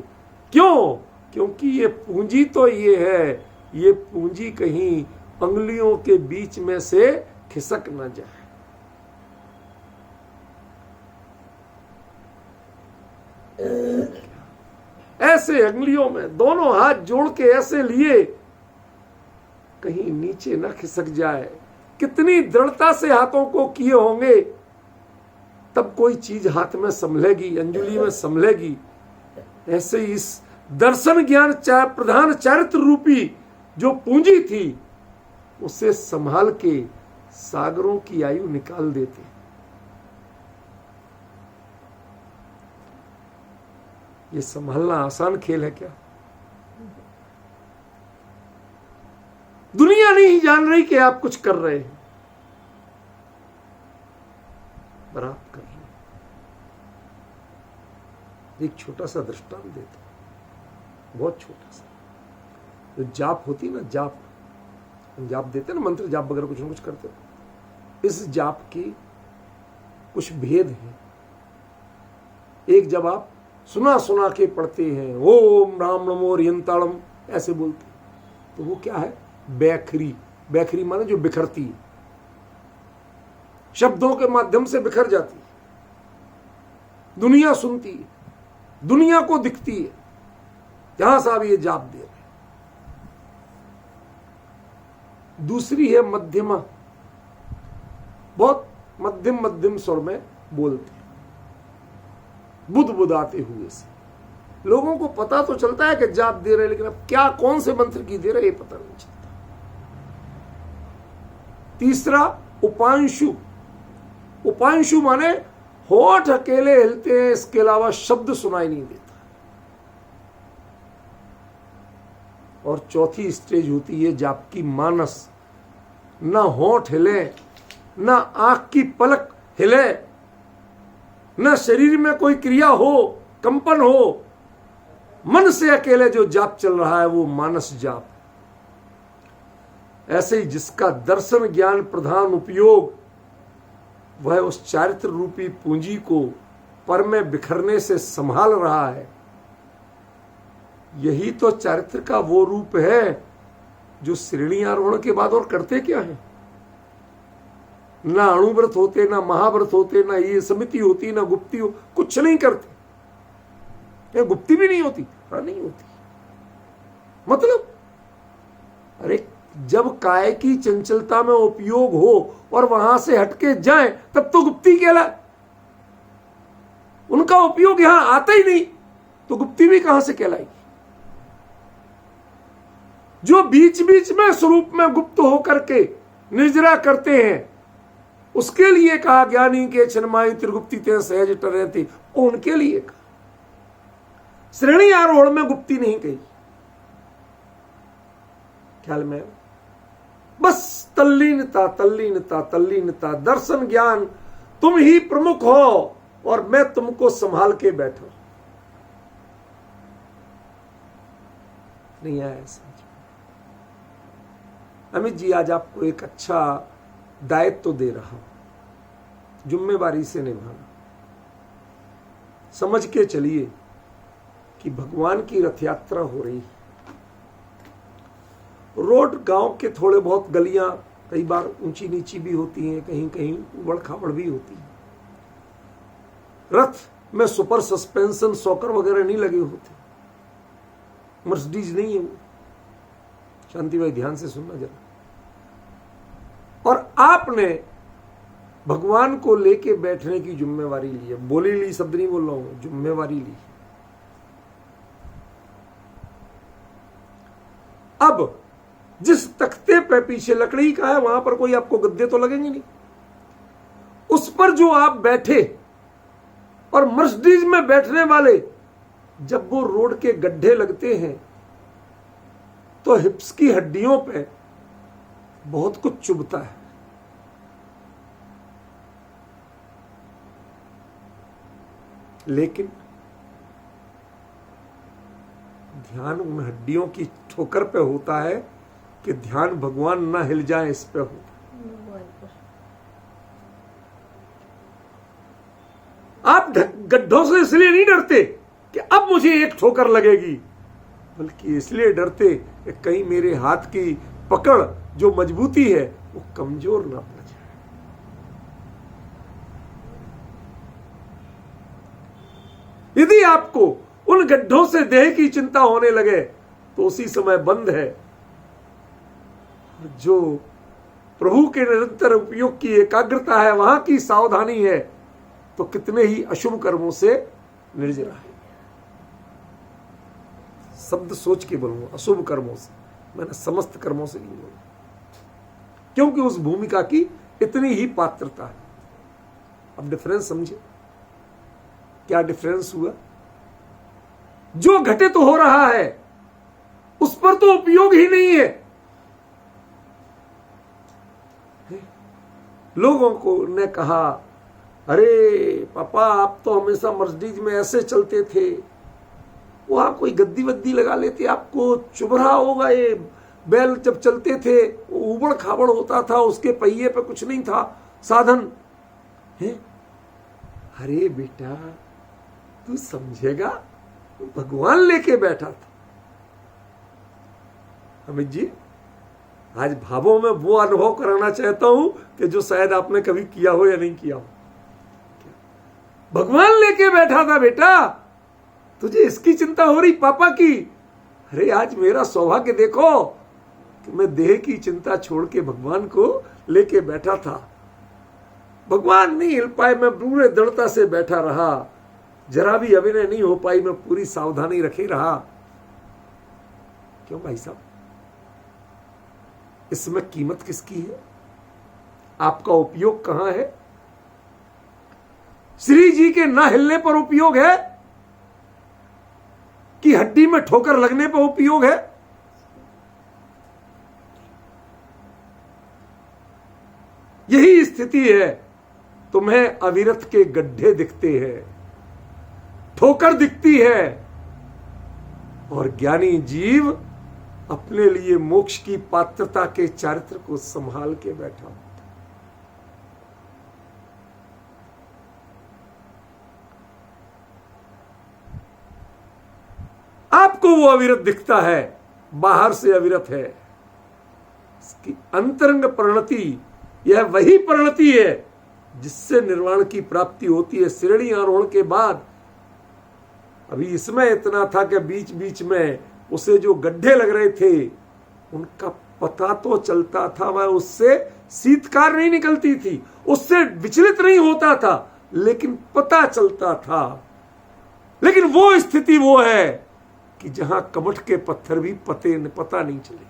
क्यों? क्योंकि ये पूंजी तो ये है, ये पूंजी कहीं अंगुलियों के बीच में से खिसक न जाए। ऐसे अंगुलियों में दोनों हाथ जोड़ के ऐसे लिए, कहीं नीचे न खिसक जाए। कितनी दृढ़ता से हाथों को किए होंगे, तब कोई चीज हाथ में संभलेगी, अंजुली में संभलेगी। ऐसे ही इस दर्शन ज्ञान प्रधान चारित्र रूपी जो पूंजी थी उसे संभाल के सागरों की आयु निकाल देते। ये संभालना आसान खेल है क्या? दुनिया नहीं जान रही कि आप कुछ कर रहे हैं, पर आप कर रहे हैं। एक छोटा सा दृष्टांत देता हूं, बहुत छोटा सा। जो जाप होती ना, जाप हम जाप देते ना, मंत्र जाप वगैरह कुछ ना कुछ करते हो। इस जाप की कुछ भेद हैं। एक जब आप सुना सुना के पढ़ते हैं, ओम राम नमो रियंताड़म ऐसे बोलते हैं, तो वो क्या है? बैखरी। बैखरी माने जो बिखरती है, शब्दों के माध्यम से बिखर जाती है, दुनिया सुनती है, दुनिया को दिखती है। जहां साहब ये जाप दे रहे हैं। दूसरी है मध्यमा, बहुत मध्यम मध्यम स्वर में बोलते हैं, बुदबुदाते हुए से। लोगों को पता तो चलता है कि जाप दे रहे, लेकिन अब क्या कौन से मंत्र की दे रहे ये पता नहीं चलता। तीसरा उपांशु। उपांशु माने होठ अकेले हिलते हैं, इसके अलावा शब्द सुनाई नहीं देता। और चौथी स्टेज होती है जाप की मानस। ना होठ हिले, ना आंख की पलक हिले, ना शरीर में कोई क्रिया हो, कंपन हो, मन से अकेले जो जाप चल रहा है वो मानस जाप। ऐसे ही जिसका दर्शन ज्ञान प्रधान उपयोग, वह उस चारित्र रूपी पूंजी को पर में बिखरने से संभाल रहा है। यही तो चारित्र का वो रूप है जो श्रेणी आरोहण के बाद और करते क्या है? ना अणुव्रत होते, ना महाव्रत होते, ना ये समिति होती, ना गुप्ती हो, कुछ नहीं करते। गुप्ती भी नहीं होती, नहीं होती। मतलब अरे जब काय की चंचलता में उपयोग हो और वहां से हटके जाए तब तो गुप्ती कहलाए। उनका उपयोग यहां आता ही नहीं तो गुप्ती भी कहां से कहलाएगी? जो बीच बीच में स्वरूप में गुप्त होकर के निर्जरा करते हैं, उसके लिए कहा ज्ञानी के छनमाई त्रिगुप्ती ते सहज टरती, उनके लिए कहा। श्रेणी आरोहण में गुप्ती नहीं कही। ख्याल में बस तल्लीनता तल्लीनता तल्लीनता, दर्शन ज्ञान तुम ही प्रमुख हो और मैं तुमको संभाल के बैठा। नहीं आया समझ। अमित जी आज आपको एक अच्छा दायित्व तो दे रहा हूं, जिम्मेवारी से निभाना। समझ के चलिए कि भगवान की रथ यात्रा हो रही है। रोड गांव के थोड़े बहुत गलियां कई बार ऊंची नीची भी होती हैं, कहीं कहीं उबड़ खाबड़ भी होती है। रथ में सुपर सस्पेंशन सॉकर वगैरह नहीं लगे होते, मर्सिडीज नहीं है वो। शांति भाई ध्यान से सुनना जरा। और आपने भगवान को लेके बैठने की जिम्मेवारी ली है। बोली ली शब्द नहीं बोल रहा हूं, जिम्मेवारी ली। अब जिस तख्ते पे पीछे लकड़ी का है वहां पर कोई आपको गद्दे तो लगेंगे नहीं, उस पर जो आप बैठे और मर्सिडीज में बैठने वाले जब वो रोड के गड्ढे लगते हैं तो हिप्स की हड्डियों पे बहुत कुछ चुभता है। लेकिन ध्यान उन हड्डियों की ठोकर पे होता है कि ध्यान भगवान ना हिल जाए इस पे होता है। आप गड्ढों से इसलिए नहीं डरते कि अब मुझे एक ठोकर लगेगी, बल्कि इसलिए डरते कि कहीं मेरे हाथ की पकड़ जो मजबूती है वो कमजोर ना पड़ जाए। यदि आपको उन गड्ढों से देह की चिंता होने लगे तो उसी समय बंद है। जो प्रभु के निरंतर उपयोग की एकाग्रता है, वहां की सावधानी है, तो कितने ही अशुभ कर्मों से निर्जरा है। शब्द सोच के बोलूंगा, अशुभ कर्मों से, मैंने समस्त कर्मों से नहीं बोला, क्योंकि उस भूमिका की इतनी ही पात्रता है। अब डिफरेंस समझे, क्या डिफरेंस हुआ? जो घटित हो रहा है उस पर तो उपयोग ही नहीं है। लोगों को ने कहा, अरे पापा आप तो हमेशा मर्सिडीज में ऐसे चलते थे, वहां कोई गद्दी वद्दी लगा लेते, आपको चुभ रहा होगा, ये बैल जब चलते थे उबड़ खाबड़ होता था, उसके पहिए पे कुछ नहीं था साधन है। अरे बेटा तू समझेगा, भगवान लेके बैठा था। अमित जी आज भावों में वो अनुभव कराना चाहता हूं कि जो शायद आपने कभी किया हो या नहीं किया हो। भगवान लेके बैठा था बेटा, तुझे इसकी चिंता हो रही पापा की? अरे आज मेरा सौभाग्य देखो कि मैं देह की चिंता छोड़ के भगवान को लेके बैठा था। भगवान नहीं हिल पाए, मैं पूरे दृढ़ता से बैठा रहा, जरा भी अभिनय नहीं हो पाई, मैं पूरी सावधानी रखे रहा। क्यों भाई साहब? इसमें कीमत किसकी है? आपका उपयोग कहां है? श्री जी के ना हिलने पर उपयोग है कि हड्डी में ठोकर लगने पर उपयोग है? यही स्थिति है। तुम्हें अविरत के गड्ढे दिखते हैं, ठोकर दिखती है, और ज्ञानी जीव अपने लिए मोक्ष की पात्रता के चारित्र को संभाल के बैठा होता। आपको वो अविरत दिखता है, बाहर से अविरत है, इसकी अंतरंग परिणति यह वही परिणति है जिससे निर्वाण की प्राप्ति होती है। श्रेणी आरोहण के बाद अभी इसमें इतना था कि बीच बीच में उसे जो गड्ढे लग रहे थे उनका पता तो चलता था, वह उससे शीतकार नहीं निकलती थी, उससे विचलित नहीं होता था, लेकिन पता चलता था। लेकिन वो स्थिति वो है कि जहां कमठ के पत्थर भी पता नहीं चले।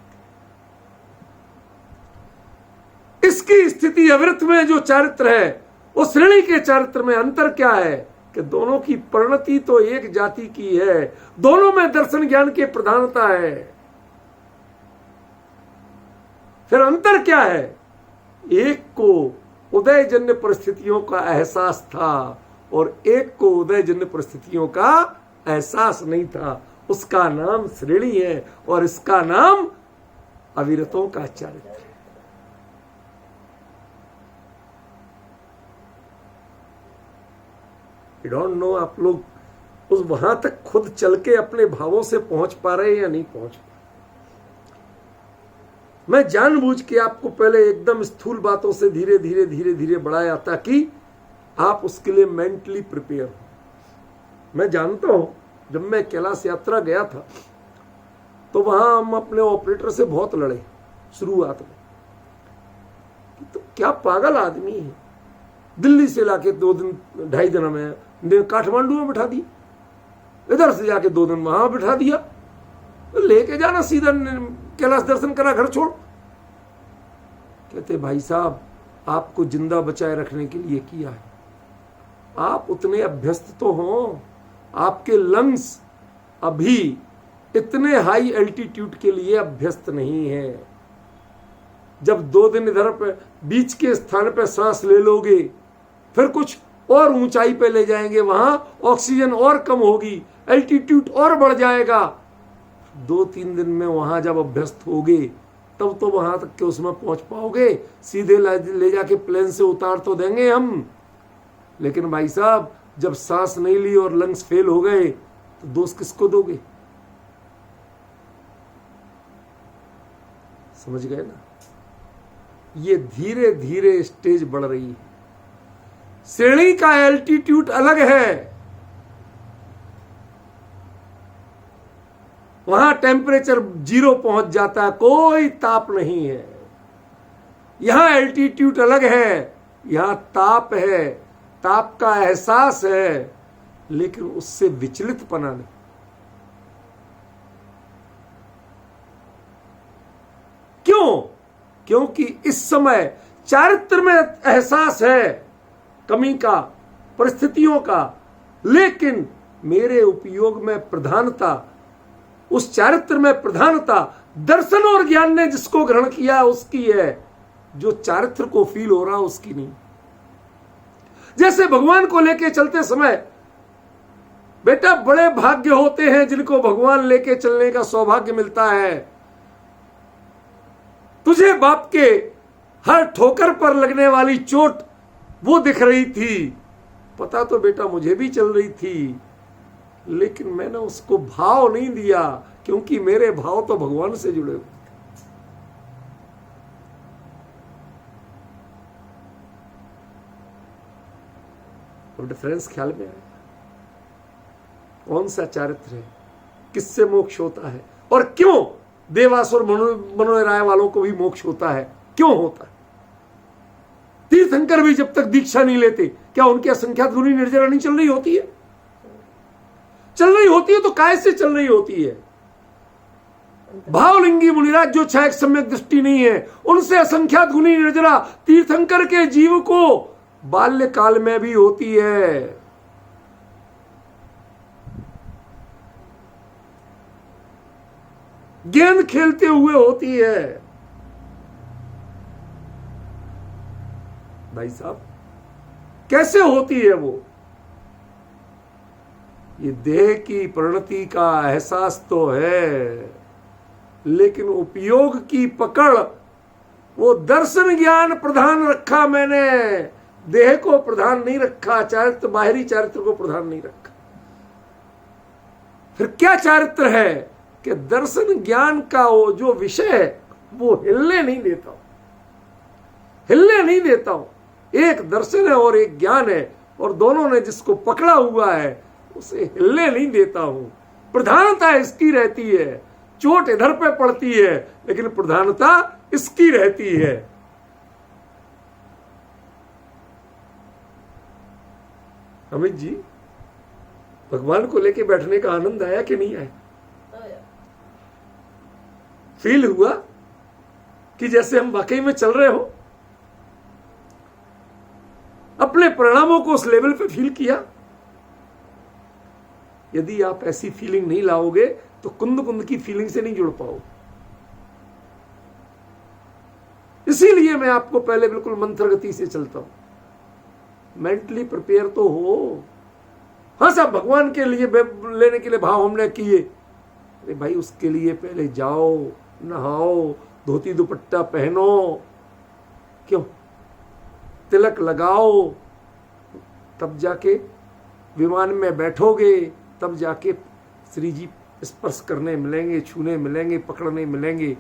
इसकी स्थिति अविरत में जो चारित्र है, उस श्रेणी के चारित्र में अंतर क्या है कि दोनों की परिणति तो एक जाति की है, दोनों में दर्शन ज्ञान की प्रधानता है। फिर अंतर क्या है? एक को उदयजन्य परिस्थितियों का एहसास था और एक को उदयजन्य परिस्थितियों का एहसास नहीं था। उसका नाम श्रेणी है और इसका नाम अविरतों का चारित्र है। आई डोंट नो आप लोग उस वहां तक खुद चल के अपने भावों से पहुंच पा रहे हैं या नहीं पहुंच पा रहे। मैं जानबूझ के आपको पहले एकदम स्थूल बातों से धीरे धीरे धीरे धीरे बढ़ाया ताकि आप उसके लिए मेंटली प्रिपेयर हो। मैं जानता हूं जब मैं कैलाश यात्रा गया था तो वहां हम अपने ऑपरेटर से बहुत लड़े शुरुआत में। तो क्या पागल आदमी है, दिल्ली से लाके 2 दिन 2.5 दिन में काठमांडू में बिठा दी, इधर से जाके 2 दिन वहां बिठा दिया, तो लेके जाना सीधा कैलाश दर्शन करा, घर छोड़। कहते भाई साहब आपको जिंदा बचाए रखने के लिए किया है, आप उतने अभ्यस्त तो हो, आपके लंग्स अभी इतने हाई एल्टीट्यूड के लिए अभ्यस्त नहीं है। जब 2 दिन इधर पे बीच के स्थान पे सांस ले लोगे, फिर कुछ और ऊंचाई पे ले जाएंगे, वहां ऑक्सीजन और कम होगी, एल्टीट्यूड और बढ़ जाएगा। 2-3 दिन में वहां जब अभ्यस्त होगे तब तो वहां तक के उसमें पहुंच पाओगे। सीधे ले जाके प्लेन से उतार तो देंगे हम, लेकिन भाई साहब जब सांस नहीं ली और लंग्स फेल हो गए तो दोष किसको दोगे? समझ गए ना? ये धीरे धीरे स्टेज बढ़ रही है। श्रेणी का एल्टीट्यूड अलग है, वहां टेम्परेचर 0 पहुंच जाता है, कोई ताप नहीं है। यहां एल्टीट्यूड अलग है, यहां ताप है, ताप का एहसास है, लेकिन उससे विचलित पना नहीं। क्योंकि इस समय चारित्र में एहसास है कमी का, परिस्थितियों का, लेकिन मेरे उपयोग में प्रधानता, उस चारित्र में प्रधानता दर्शन और ज्ञान ने जिसको ग्रहण किया उसकी है, जो चारित्र को फील हो रहा उसकी नहीं। जैसे भगवान को लेके चलते समय बेटा बड़े भाग्य होते हैं जिनको भगवान लेके चलने का सौभाग्य मिलता है। तुझे बाप के हर ठोकर पर लगने वाली चोट वो दिख रही थी, पता तो बेटा मुझे भी चल रही थी, लेकिन मैंने उसको भाव नहीं दिया क्योंकि मेरे भाव तो भगवान से जुड़े हुए। अब डिफरेंस ख्याल में आया? कौन सा चारित्र है, किससे मोक्ष होता है, और क्यों देवासुर मनोराय वालों को भी मोक्ष होता है, क्यों होता है? तीर्थंकर भी जब तक दीक्षा नहीं लेते, क्या उनकी असंख्यात गुनी निर्जरा नहीं चल रही होती है? चल रही होती है तो काय से चल रही होती है? भावलिंगी मुनिराज जो छायक सम्यक दृष्टि नहीं है, उनसे असंख्यात गुनी निर्जरा तीर्थंकर के जीव को बाल्यकाल में भी होती है। गेंद खेलते हुए होती है। भाई साहब कैसे होती है वो? ये देह की परिणति का एहसास तो है, लेकिन उपयोग की पकड़ वो दर्शन ज्ञान प्रधान रखा मैंने, देह को प्रधान नहीं रखा, चारित्र बाहरी चारित्र को प्रधान नहीं रखा। फिर क्या चारित्र है कि दर्शन ज्ञान का वो जो विषय है वो हिलने नहीं देता हूं, हिलने नहीं देता हूं। एक दर्शन है और एक ज्ञान है, और दोनों ने जिसको पकड़ा हुआ है उसे हिलने नहीं देता हूं। प्रधानता इसकी रहती है, चोट इधर पे पड़ती है लेकिन प्रधानता इसकी रहती है। अमित जी, भगवान को लेके बैठने का आनंद आया कि नहीं आया? फील हुआ कि जैसे हम वाकई में चल रहे हो? अपने परिणामों को उस लेवल पे फील किया? यदि आप ऐसी फीलिंग नहीं लाओगे तो कुंद कुंद की फीलिंग से नहीं जुड़ पाओगे। इसीलिए मैं आपको पहले बिल्कुल मंत्र गति से चलता हूं। मेंटली प्रिपेयर तो हो। हाँ साहब, भगवान के लिए लेने के लिए भाव हमने किए, अरे भाई उसके लिए पहले जाओ, नहाओ, धोती दुपट्टा पहनो, क्यों तिलक लगाओ, तब जाके विमान में बैठोगे, तब जाके श्री जी स्पर्श करने मिलेंगे, छूने मिलेंगे, पकड़ने मिलेंगे।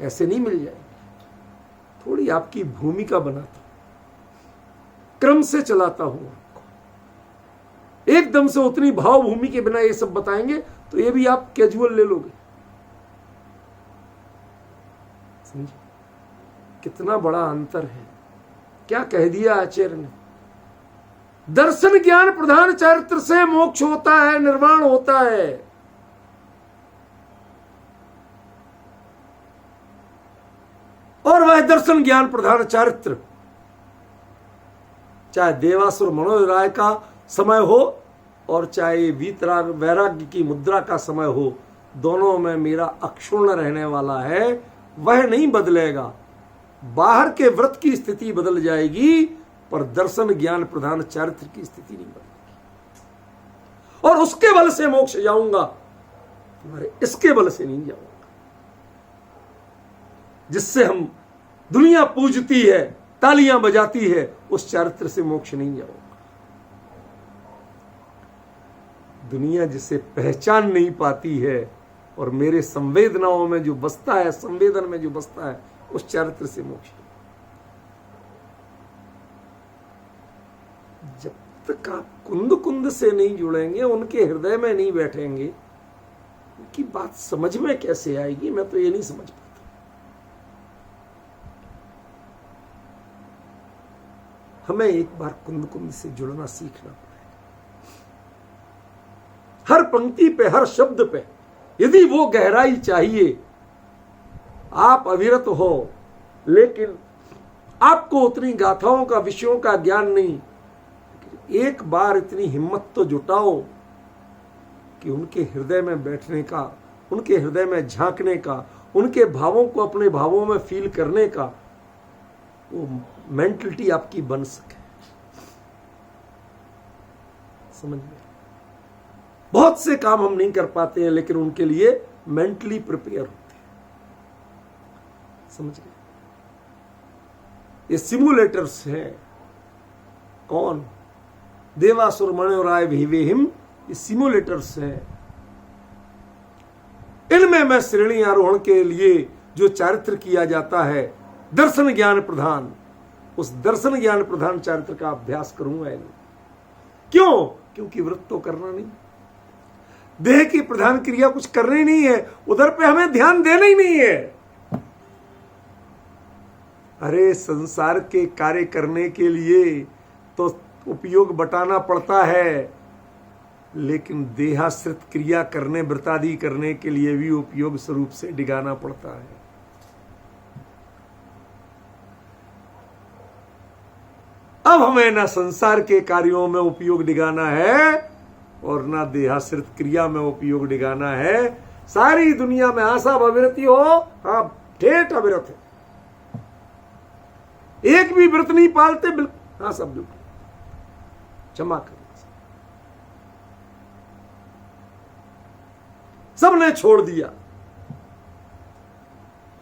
ऐसे नहीं मिल जाएंगे। थोड़ी आपकी भूमिका बनाता हूं, क्रम से चलाता हूं आपको। एकदम से उतनी भाव भूमि के बिना ये सब बताएंगे तो ये भी आप कैजुअल ले लोगे। समझे कितना बड़ा अंतर है? क्या कह दिया आचार्य ने? दर्शन ज्ञान प्रधान चारित्र से मोक्ष होता है, निर्वाण होता है। और वह दर्शन ज्ञान प्रधान चारित्र चाहे देवासुर मनोराय का समय हो और चाहे वीतराग वैराग्य की मुद्रा का समय हो, दोनों में मेरा अक्षुण्ण रहने वाला है, वह नहीं बदलेगा। बाहर के व्रत की स्थिति बदल जाएगी पर दर्शन ज्ञान प्रधान चारित्र की स्थिति नहीं बदलेगी। और उसके बल से मोक्ष जाऊंगा, तुम्हारे इसके बल से नहीं जाऊंगा। जिससे हम दुनिया पूजती है, तालियां बजाती है, उस चारित्र से मोक्ष नहीं जाऊंगा। दुनिया जिसे पहचान नहीं पाती है और मेरे संवेदनाओं में जो बसता है, संवेदन में जो बसता है, उस चारित्र से मोक्ष। जब तक आप कुंद कुंद से नहीं जुड़ेंगे, उनके हृदय में नहीं बैठेंगे, उनकी बात समझ में कैसे आएगी? मैं तो ये नहीं समझ पाता। हमें एक बार कुंद कुंद से जुड़ना सीखना पड़ेगा। हर पंक्ति पे, हर शब्द पे यदि वो गहराई चाहिए, आप अविरत हो, लेकिन आपको उतनी गाथाओं का, विषयों का ज्ञान नहीं। एक बार इतनी हिम्मत तो जुटाओ कि उनके हृदय में बैठने का, उनके हृदय में झांकने का, उनके भावों को अपने भावों में फील करने का वो मेंटलिटी आपकी बन सके। समझ गए? बहुत से काम हम नहीं कर पाते हैं, लेकिन उनके लिए मेंटली प्रिपेयर होते हैं। समझ गए? ये सिमुलेटर्स हैं। कौन? देवासुर मनोराय भीवेहिम, ये सिमुलेटर्स हैं। इनमें मैं श्रेणी आरोहण के लिए जो चारित्र किया जाता है, दर्शन ज्ञान प्रधान, उस दर्शन ज्ञान प्रधान चारित्र का अभ्यास करूंगा। क्यों? क्योंकि व्रत तो करना नहीं, देह की प्रधान क्रिया कुछ करनी नहीं है, उधर पे हमें ध्यान देना ही नहीं है। अरे संसार के कार्य करने के लिए तो उपयोग बटाना पड़ता है, लेकिन देहाश्रित क्रिया करने, व्रतादि करने के लिए भी उपयोग स्वरूप से डिगाना पड़ता है। अब हमें ना संसार के कार्यों में उपयोग डिगाना है और ना देहाश्रित क्रिया में उपयोग डिगाना है। सारी दुनिया में आशा अविरति हो, हाँ ठेठ अविरत है, एक भी व्रत नहीं पालते, बिल्कुल हाँ सब बिल्कुल क्षमा कर, सबने छोड़ दिया।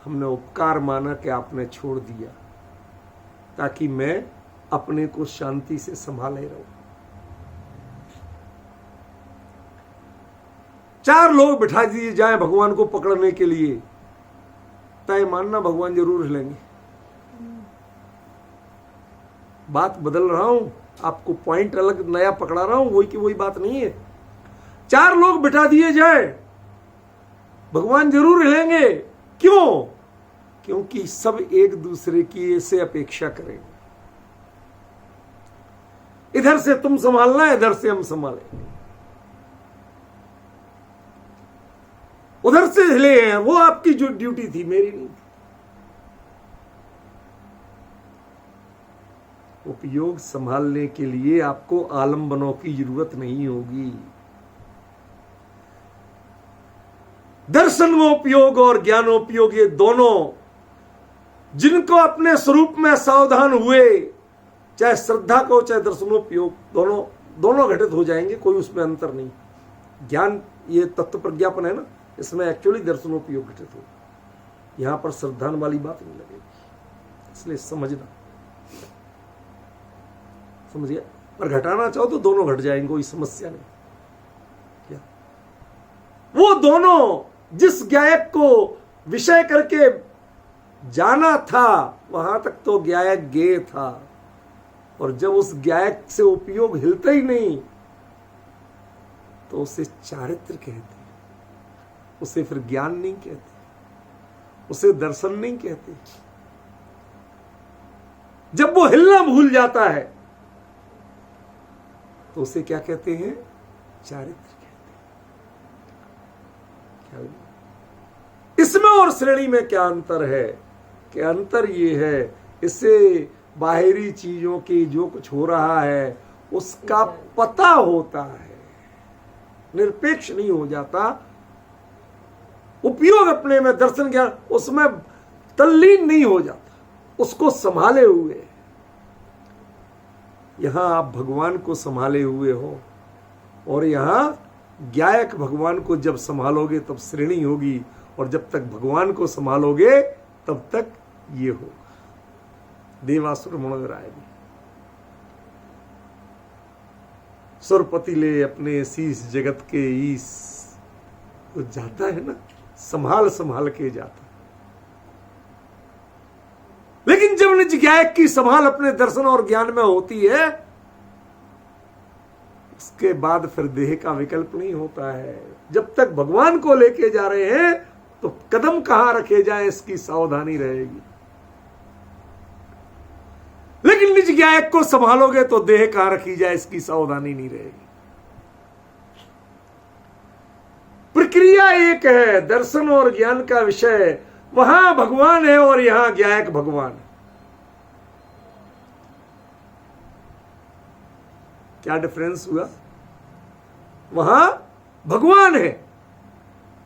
हमने उपकार माना कि आपने छोड़ दिया ताकि मैं अपने को शांति से संभाले रहूं। 4 लोग बिठा दिए जाएं भगवान को पकड़ने के लिए, तय मानना भगवान जरूर हिलेंगे। बात बदल रहा हूं, आपको पॉइंट अलग नया पकड़ा रहा हूं, वही की वही बात नहीं है। 4 लोग बिठा दिए जाए, भगवान जरूर हिलेंगे। क्यों? क्योंकि सब एक दूसरे की से अपेक्षा करेंगे। इधर से तुम संभालना, इधर से हम संभालेंगे। उधर से हिले हैं, वो आपकी जो ड्यूटी थी, मेरी नहीं थी। उपयोग संभालने के लिए आपको आलम्बनों की जरूरत नहीं होगी। दर्शनोपयोग और ज्ञानोपयोग, ये दोनों जिनको अपने स्वरूप में सावधान हुए, चाहे श्रद्धा को चाहे दर्शनोपयोग, दोनों घटित हो जाएंगे, कोई उसमें अंतर नहीं। ज्ञान ये तत्व प्रज्ञापन है ना, इसमें एक्चुअली दर्शनोपयोग घटित हो, यहां पर श्रद्धान वाली बात नहीं लगेगी। इसलिए समझना, समझिए। पर घटाना चाहो तो दोनों घट जाएंगे, कोई समस्या नहीं। क्या वो दोनों जिस ज्ञायक को विषय करके जाना था, वहां तक तो ज्ञायक ज्ञेय था, और जब उस ज्ञायक से उपयोग हिलता ही नहीं तो उसे चारित्र कहते हैं। उसे फिर ज्ञान नहीं कहते, उसे दर्शन नहीं कहते। जब वो हिलना भूल जाता है तो उसे क्या कहते हैं? चारित्र कहते हैं। इसमें और श्रेणी में क्या अंतर है? कि अंतर ये है, इससे बाहरी चीजों की जो कुछ हो रहा है उसका पता होता है, निरपेक्ष नहीं हो जाता। उपयोग अपने में, दर्शन ज्ञान उसमें तल्लीन नहीं हो जाता, उसको संभाले हुए। यहां आप भगवान को संभाले हुए हो, और यहां ज्ञायक भगवान को जब संभालोगे तब श्रेणी होगी, और जब तक भगवान को संभालोगे तब तक ये होगा। देवासुर मनोराय भी सुरपति ले अपने शीस जगत के ईस, तो जाता है ना, संभाल संभाल के जाता। लेकिन जब निज ज्ञायक की संभाल अपने दर्शन और ज्ञान में होती है, उसके बाद फिर देह का विकल्प नहीं होता है। जब तक भगवान को लेके जा रहे हैं तो कदम कहां रखे जाए इसकी सावधानी रहेगी। लेकिन निज ज्ञायक को संभालोगे तो देह कहां रखी जाए इसकी सावधानी नहीं रहेगी। प्रक्रिया एक है, दर्शन और ज्ञान का विषय वहां भगवान है और यहां ज्ञायक भगवान है। क्या डिफरेंस हुआ? वहां भगवान है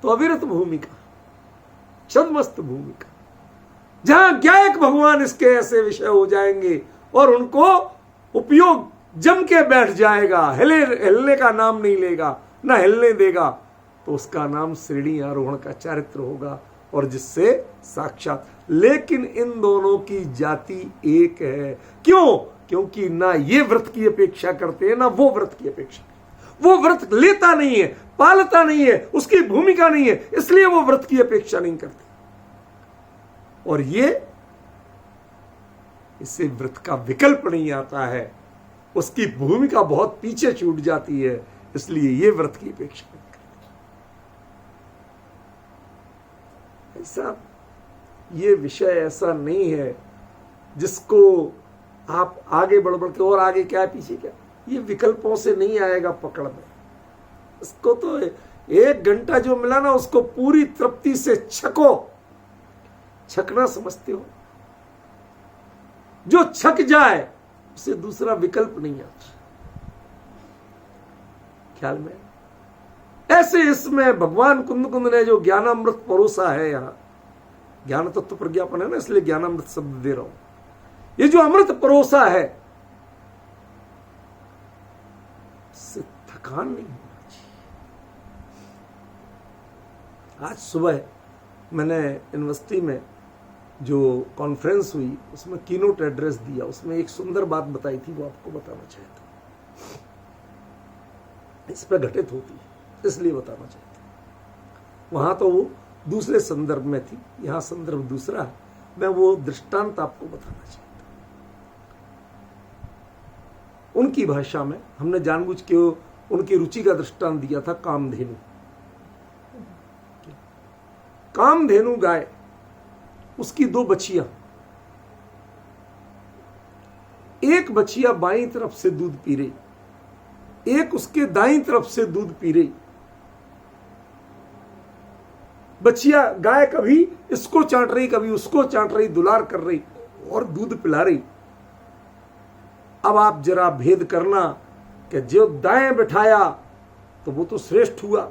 तो अविरत भूमिका, छद्मस्त भूमिका। जहां ज्ञायक भगवान इसके ऐसे विषय हो जाएंगे और उनको उपयोग जम के बैठ जाएगा, हिलने का नाम नहीं लेगा, ना हिलने देगा, तो उसका नाम श्रेणी आरोहण का चारित्र होगा और जिससे साक्षात। लेकिन इन दोनों की जाति एक है। क्यों? क्योंकि ना ये व्रत की अपेक्षा करते हैं ना वो व्रत की अपेक्षा। वो व्रत लेता नहीं है, पालता नहीं है, उसकी भूमिका नहीं है, इसलिए वो व्रत की अपेक्षा नहीं करते। और ये इससे व्रत का विकल्प नहीं आता है, उसकी भूमिका बहुत पीछे छूट जाती है, इसलिए ये व्रत की अपेक्षा नहीं करते। ऐसा ये विषय ऐसा नहीं है जिसको आप आगे बढ़ बढ़ के, और आगे क्या है पीछे क्या, ये विकल्पों से नहीं आएगा पकड़ में। इसको तो 1 घंटा जो मिला ना उसको पूरी तृप्ति से छको। छकना समझते हो? जो छक जाए उसे दूसरा विकल्प नहीं आता। ख्याल में ऐसे इसमें भगवान कुंद कुंद ने जो ज्ञानामृत परोसा है, यहां ज्ञान तत्व प्रज्ञापन है ना, इसलिए ज्ञानामृत शब्द दे रहा हूं। ये जो अमृत परोसा है इससे थकान नहीं होना चाहिए। आज सुबह मैंने यूनिवर्सिटी में जो कॉन्फ्रेंस हुई उसमें कीनोट एड्रेस दिया, उसमें एक सुंदर बात बताई थी, वो आपको बताना चाहता हूं। इस पर घटित होती है इसलिए बताना चाहता हूं। वहां तो वो दूसरे संदर्भ में थी, यहां संदर्भ दूसरा है। मैं वो दृष्टांत आपको बताना चाहता हूं। उनकी भाषा में हमने जानबूझ के उनकी रुचि का दृष्टांत दिया था कामधेनु। कामधेनु गाय, उसकी 2 बछियां, एक बछिया बाईं तरफ से दूध पी रही, एक उसके दाईं तरफ से दूध पी रही। बछिया गाय कभी इसको चाट रही, कभी उसको चाट रही, दुलार कर रही और दूध पिला रही। अब आप जरा भेद करना कि जो दाएं बिठाया तो वो तो श्रेष्ठ हुआ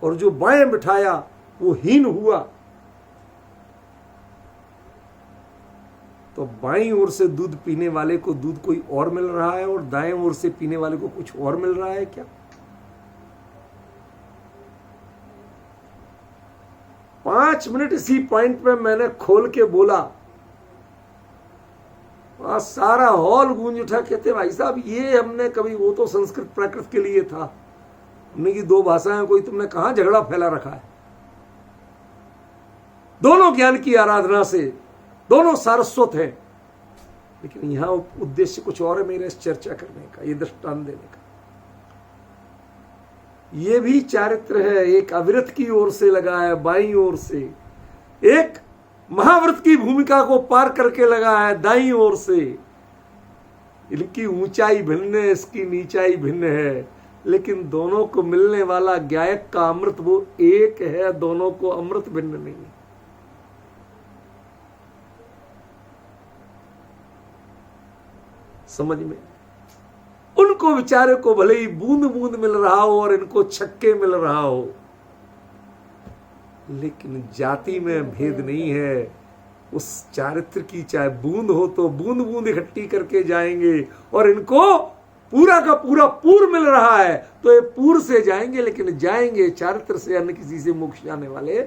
और जो बाएं बिठाया वो हीन हुआ। तो बाईं ओर से दूध पीने वाले को दूध कोई और मिल रहा है और दाएं ओर से पीने वाले को कुछ और मिल रहा है क्या? 5 मिनट इसी पॉइंट पे मैंने खोल के बोला, सारा हॉल गूंज उठा। कहते भाई साहब ये हमने कभी, वो तो संस्कृत प्राकृत के लिए था, हमने की 2 भाषाएं, कोई तुमने कहां झगड़ा फैला रखा है? दोनों ज्ञान की आराधना से दोनों सारस्वत हैं, लेकिन यहां उद्देश्य कुछ और है मेरे इस चर्चा करने का, ये दृष्टांत देने का। ये भी चारित्र है, एक अविरत की ओर से लगा है बाईं ओर से, एक महाव्रत की भूमिका को पार करके लगा है दाईं ओर से। इनकी ऊंचाई भिन्न है, इसकी नीचाई भिन्न है, लेकिन दोनों को मिलने वाला ज्ञायक का अमृत वो एक है, दोनों को अमृत भिन्न नहीं है। समझ में? उनको बेचारे को भले ही बूंद बूंद मिल रहा हो और इनको छक्के मिल रहा हो, लेकिन जाति में भेद नहीं है। उस चारित्र की चाहे बूंद हो तो बूंद बूंद इकट्ठी करके जाएंगे, और इनको पूरा का पूरा पूर मिल रहा है तो ये पूर से जाएंगे, लेकिन जाएंगे चारित्र से। अन्य किसी से मोक्ष जाने वाले,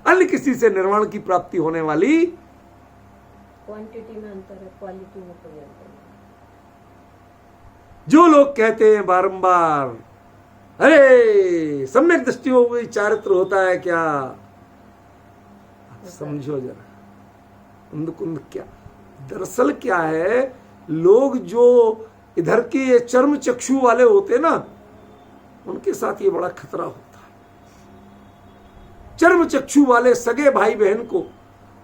अन्य किसी से निर्वाण की प्राप्ति होने वाली। क्वांटिटी में अंतर है, क्वालिटी में कोई अंतर नहीं। जो लोग कहते हैं बारंबार अरे सम्यक दृष्टि हो गई, चारित्र होता है क्या? समझो जरा कुंद कुंद क्या दरअसल क्या है। लोग जो इधर के चर्म चक्षु वाले होते ना, उनके साथ ये बड़ा खतरा होता है। चर्म चक्षु वाले सगे भाई बहन को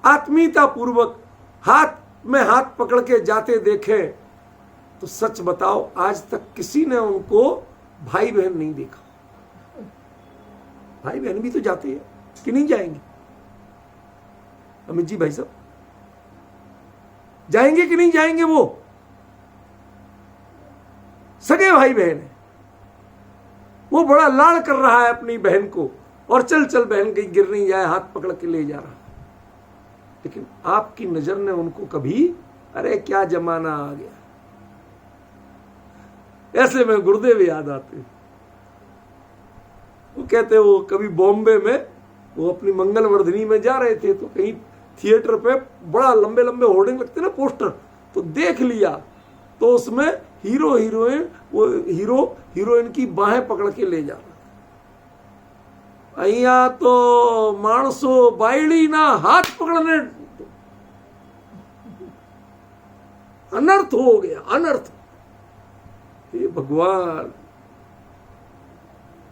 आत्मीयता पूर्वक हाथ में हाथ पकड़ के जाते देखे तो सच बताओ आज तक किसी ने उनको भाई बहन नहीं देखा। भाई बहन भी तो जाते हैं कि नहीं जाएंगे? अमित जी भाई साहब, जाएंगे कि नहीं जाएंगे? वो सगे भाई बहन है, वो बड़ा लाड़ कर रहा है अपनी बहन को, और चल चल बहन कहीं गिर नहीं जाए, हाथ पकड़ के ले जा रहा। लेकिन आपकी नजर ने उनको कभी, अरे क्या जमाना आ गया। ऐसे में गुरुदेव याद आते। वो कहते वो कभी बॉम्बे में वो अपनी मंगलवर्धनी में जा रहे थे, तो कहीं थिएटर पे बड़ा लंबे लंबे होर्डिंग लगते ना, पोस्टर, तो देख लिया, तो उसमें हीरो हीरोइन, वो हीरो हीरोइन की बाहें पकड़ के ले जा रहा। अहिया तो मानसो बायड़ी ना हाथ पकड़ने, अनर्थ हो गया, अनर्थ। हे भगवान,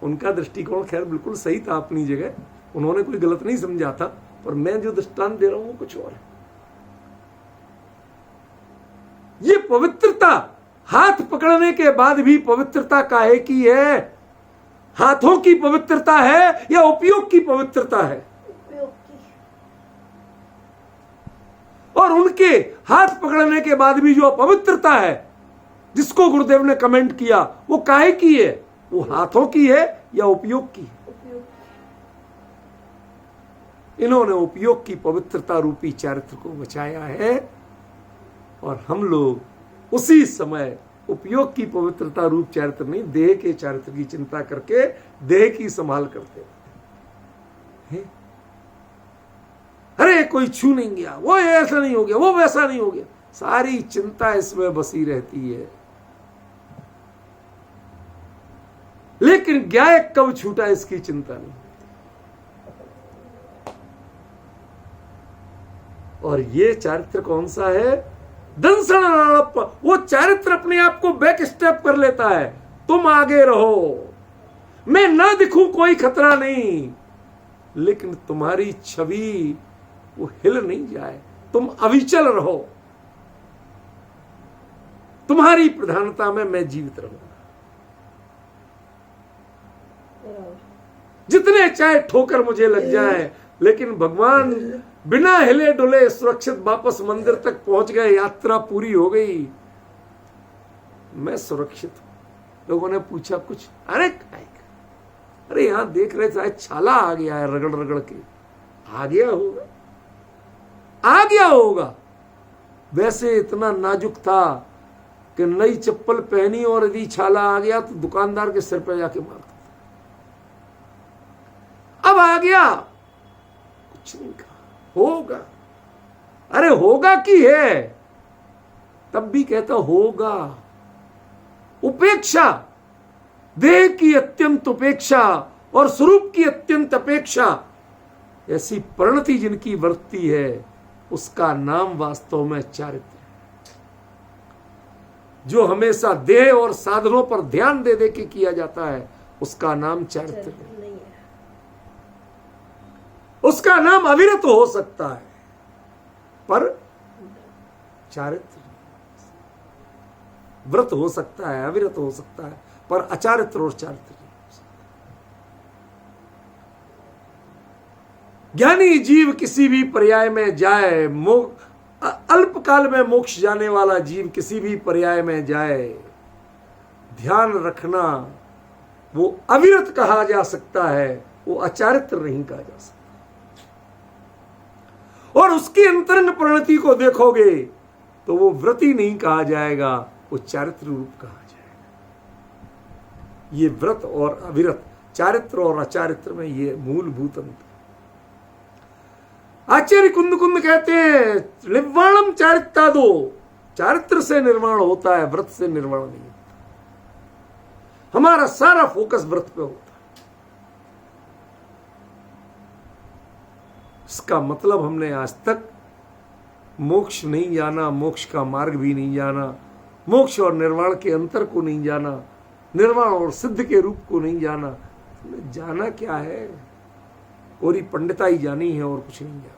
उनका दृष्टिकोण खैर बिल्कुल सही था अपनी जगह, उन्होंने कोई गलत नहीं समझा था, पर मैं जो दृष्टांत दे रहा हूं वो कुछ और है। ये पवित्रता हाथ पकड़ने के बाद भी पवित्रता काहे की है? हाथों की पवित्रता है या उपयोग की पवित्रता है? उपयोग की। और उनके हाथ पकड़ने के बाद भी जो अपवित्रता है, जिसको गुरुदेव ने कमेंट किया, वो काहे की है? वो हाथों की है या उपयोग की? उपयोग। इन्होंने उपयोग की पवित्रता रूपी चारित्र को बचाया है, और हम लोग उसी समय उपयोग की पवित्रता रूप चारित्र नहीं, देह के चारित्र की चिंता करके देह की संभाल करते हैं। अरे कोई छू नहीं गया, वो ऐसा नहीं हो गया, वो वैसा नहीं हो गया, सारी चिंता इसमें बसी रहती है। लेकिन गायक कब छूटा इसकी चिंता नहीं। और ये चारित्र कौन सा है? दंसण, वो चारित्र अपने आप को बैक स्टेप कर लेता है। तुम आगे रहो, मैं ना दिखूं कोई खतरा नहीं, लेकिन तुम्हारी छवि वो हिल नहीं जाए, तुम अविचल रहो, तुम्हारी प्रधानता में मैं जीवित रहूंगा। जितने चाहे ठोकर मुझे लग जाए, लेकिन भगवान बिना हिले डुले सुरक्षित वापस मंदिर तक पहुंच गए, यात्रा पूरी हो गई, मैं सुरक्षित हूं। लोगों ने पूछा कुछ, अरे यहां देख रहे थे छाला आ गया है रगड़ रगड़ के, आ गया होगा, आ गया होगा। वैसे इतना नाजुक था कि नई चप्पल पहनी और यदि छाला आ गया तो दुकानदार के सिर पे जाके मारता। अब आ गया, कुछ नहीं कहा, होगा। अरे होगा की है, तब भी कहता होगा। उपेक्षा, देह की अत्यंत उपेक्षा और स्वरूप की अत्यंत अपेक्षा, ऐसी परिणति जिनकी वर्तती है, उसका नाम वास्तव में चारित्र है। जो हमेशा देह और साधनों पर ध्यान दे दे के किया जाता है, उसका नाम चारित्र है। उसका नाम अविरत हो सकता है, पर चारित्र, व्रत हो सकता है, अविरत हो सकता है, पर अचारित्र और चारित्र नहीं हो सकता। ज्ञानी जीव किसी भी पर्याय में जाए, अल्पकाल में मोक्ष जाने वाला जीव किसी भी पर्याय में जाए, ध्यान रखना, वो अविरत कहा जा सकता है, वो अचारित्र नहीं कहा जा सकता। और उसकी अंतरंग परिणति को देखोगे तो वो व्रती नहीं कहा जाएगा, वो चारित्र रूप कहा जाएगा। ये व्रत और अविरत, चारित्र और अचारित्र में ये मूलभूत अंतर। आचार्य कुंद कुंद कहते हैं, निर्वाणम चारित्ता दो, चारित्र से निर्वाण होता है, व्रत से निर्वाण नहीं होता। हमारा सारा फोकस व्रत पे होता है। इसका मतलब हमने आज तक मोक्ष नहीं जाना, मोक्ष का मार्ग भी नहीं जाना, मोक्ष और निर्वाण के अंतर को नहीं जाना, निर्वाण और सिद्ध के रूप को नहीं जाना। जाना क्या है? पूरी पंडिताई जानी है और कुछ नहीं जाना।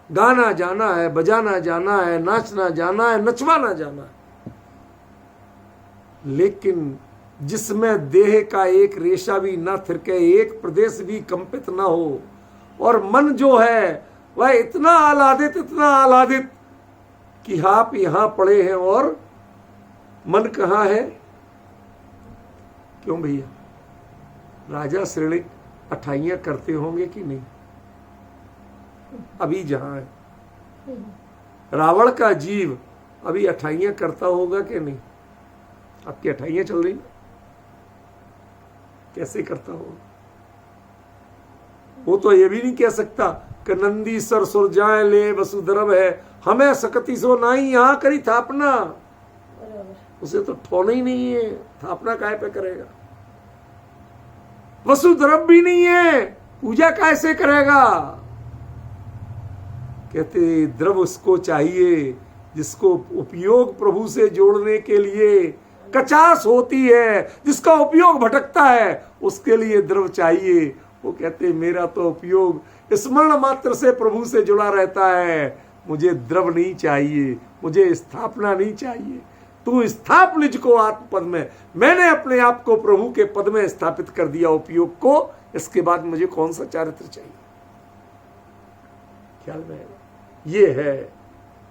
गाना जाना है, बजाना जाना है, नाचना जाना है, नचवाना जाना है, लेकिन जिसमें देह का एक रेशा भी न थिरके, एक प्रदेश भी कंपित ना हो, और मन जो है वह इतना आह्लादित कि आप यहां पड़े हैं और मन कहां है। क्यों भैया, राजा श्रेणिक अठाइयां करते होंगे कि नहीं? अभी जहां है रावण का जीव अभी अठाइयां करता होगा कि नहीं? आपकी अठाइयां चल रही ना, कैसे करता होगा? वो तो ये भी नहीं कह सकता कि नंदी सर सुर जाए ले वसुधरव है, हमें सकती सो नहीं यहां करी थापना। उसे तो ठोना ही नहीं है, थापना काहे पे करेगा? वसुधरव भी नहीं है, पूजा कैसे करेगा? कहते द्रव उसको चाहिए जिसको उपयोग प्रभु से जोड़ने के लिए कचास होती है, जिसका उपयोग भटकता है, उसके लिए द्रव चाहिए। वो कहते मेरा तो उपयोग स्मरण मात्र से प्रभु से जुड़ा रहता है, मुझे द्रव नहीं चाहिए, मुझे स्थापना नहीं चाहिए। तू स्थाप निज को आत्म पद में, मैंने अपने आप को प्रभु के पद में स्थापित कर दिया उपयोग को, इसके बाद मुझे कौन सा चारित्र चाहिए? ख्याल में आएगा? ये है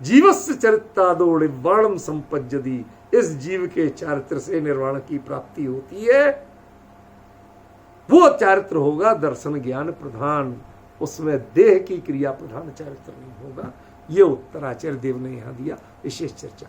जीवस्य चरित्रादो निर्वाणम संपज्जति। इस जीव के चारित्र से निर्वाण की प्राप्ति होती है। वो चारित्र होगा दर्शन ज्ञान प्रधान, उसमें देह की क्रिया प्रधान चारित्र नहीं होगा। ये उत्तर आचार्य देव ने यहां दिया। विशेष चर्चा।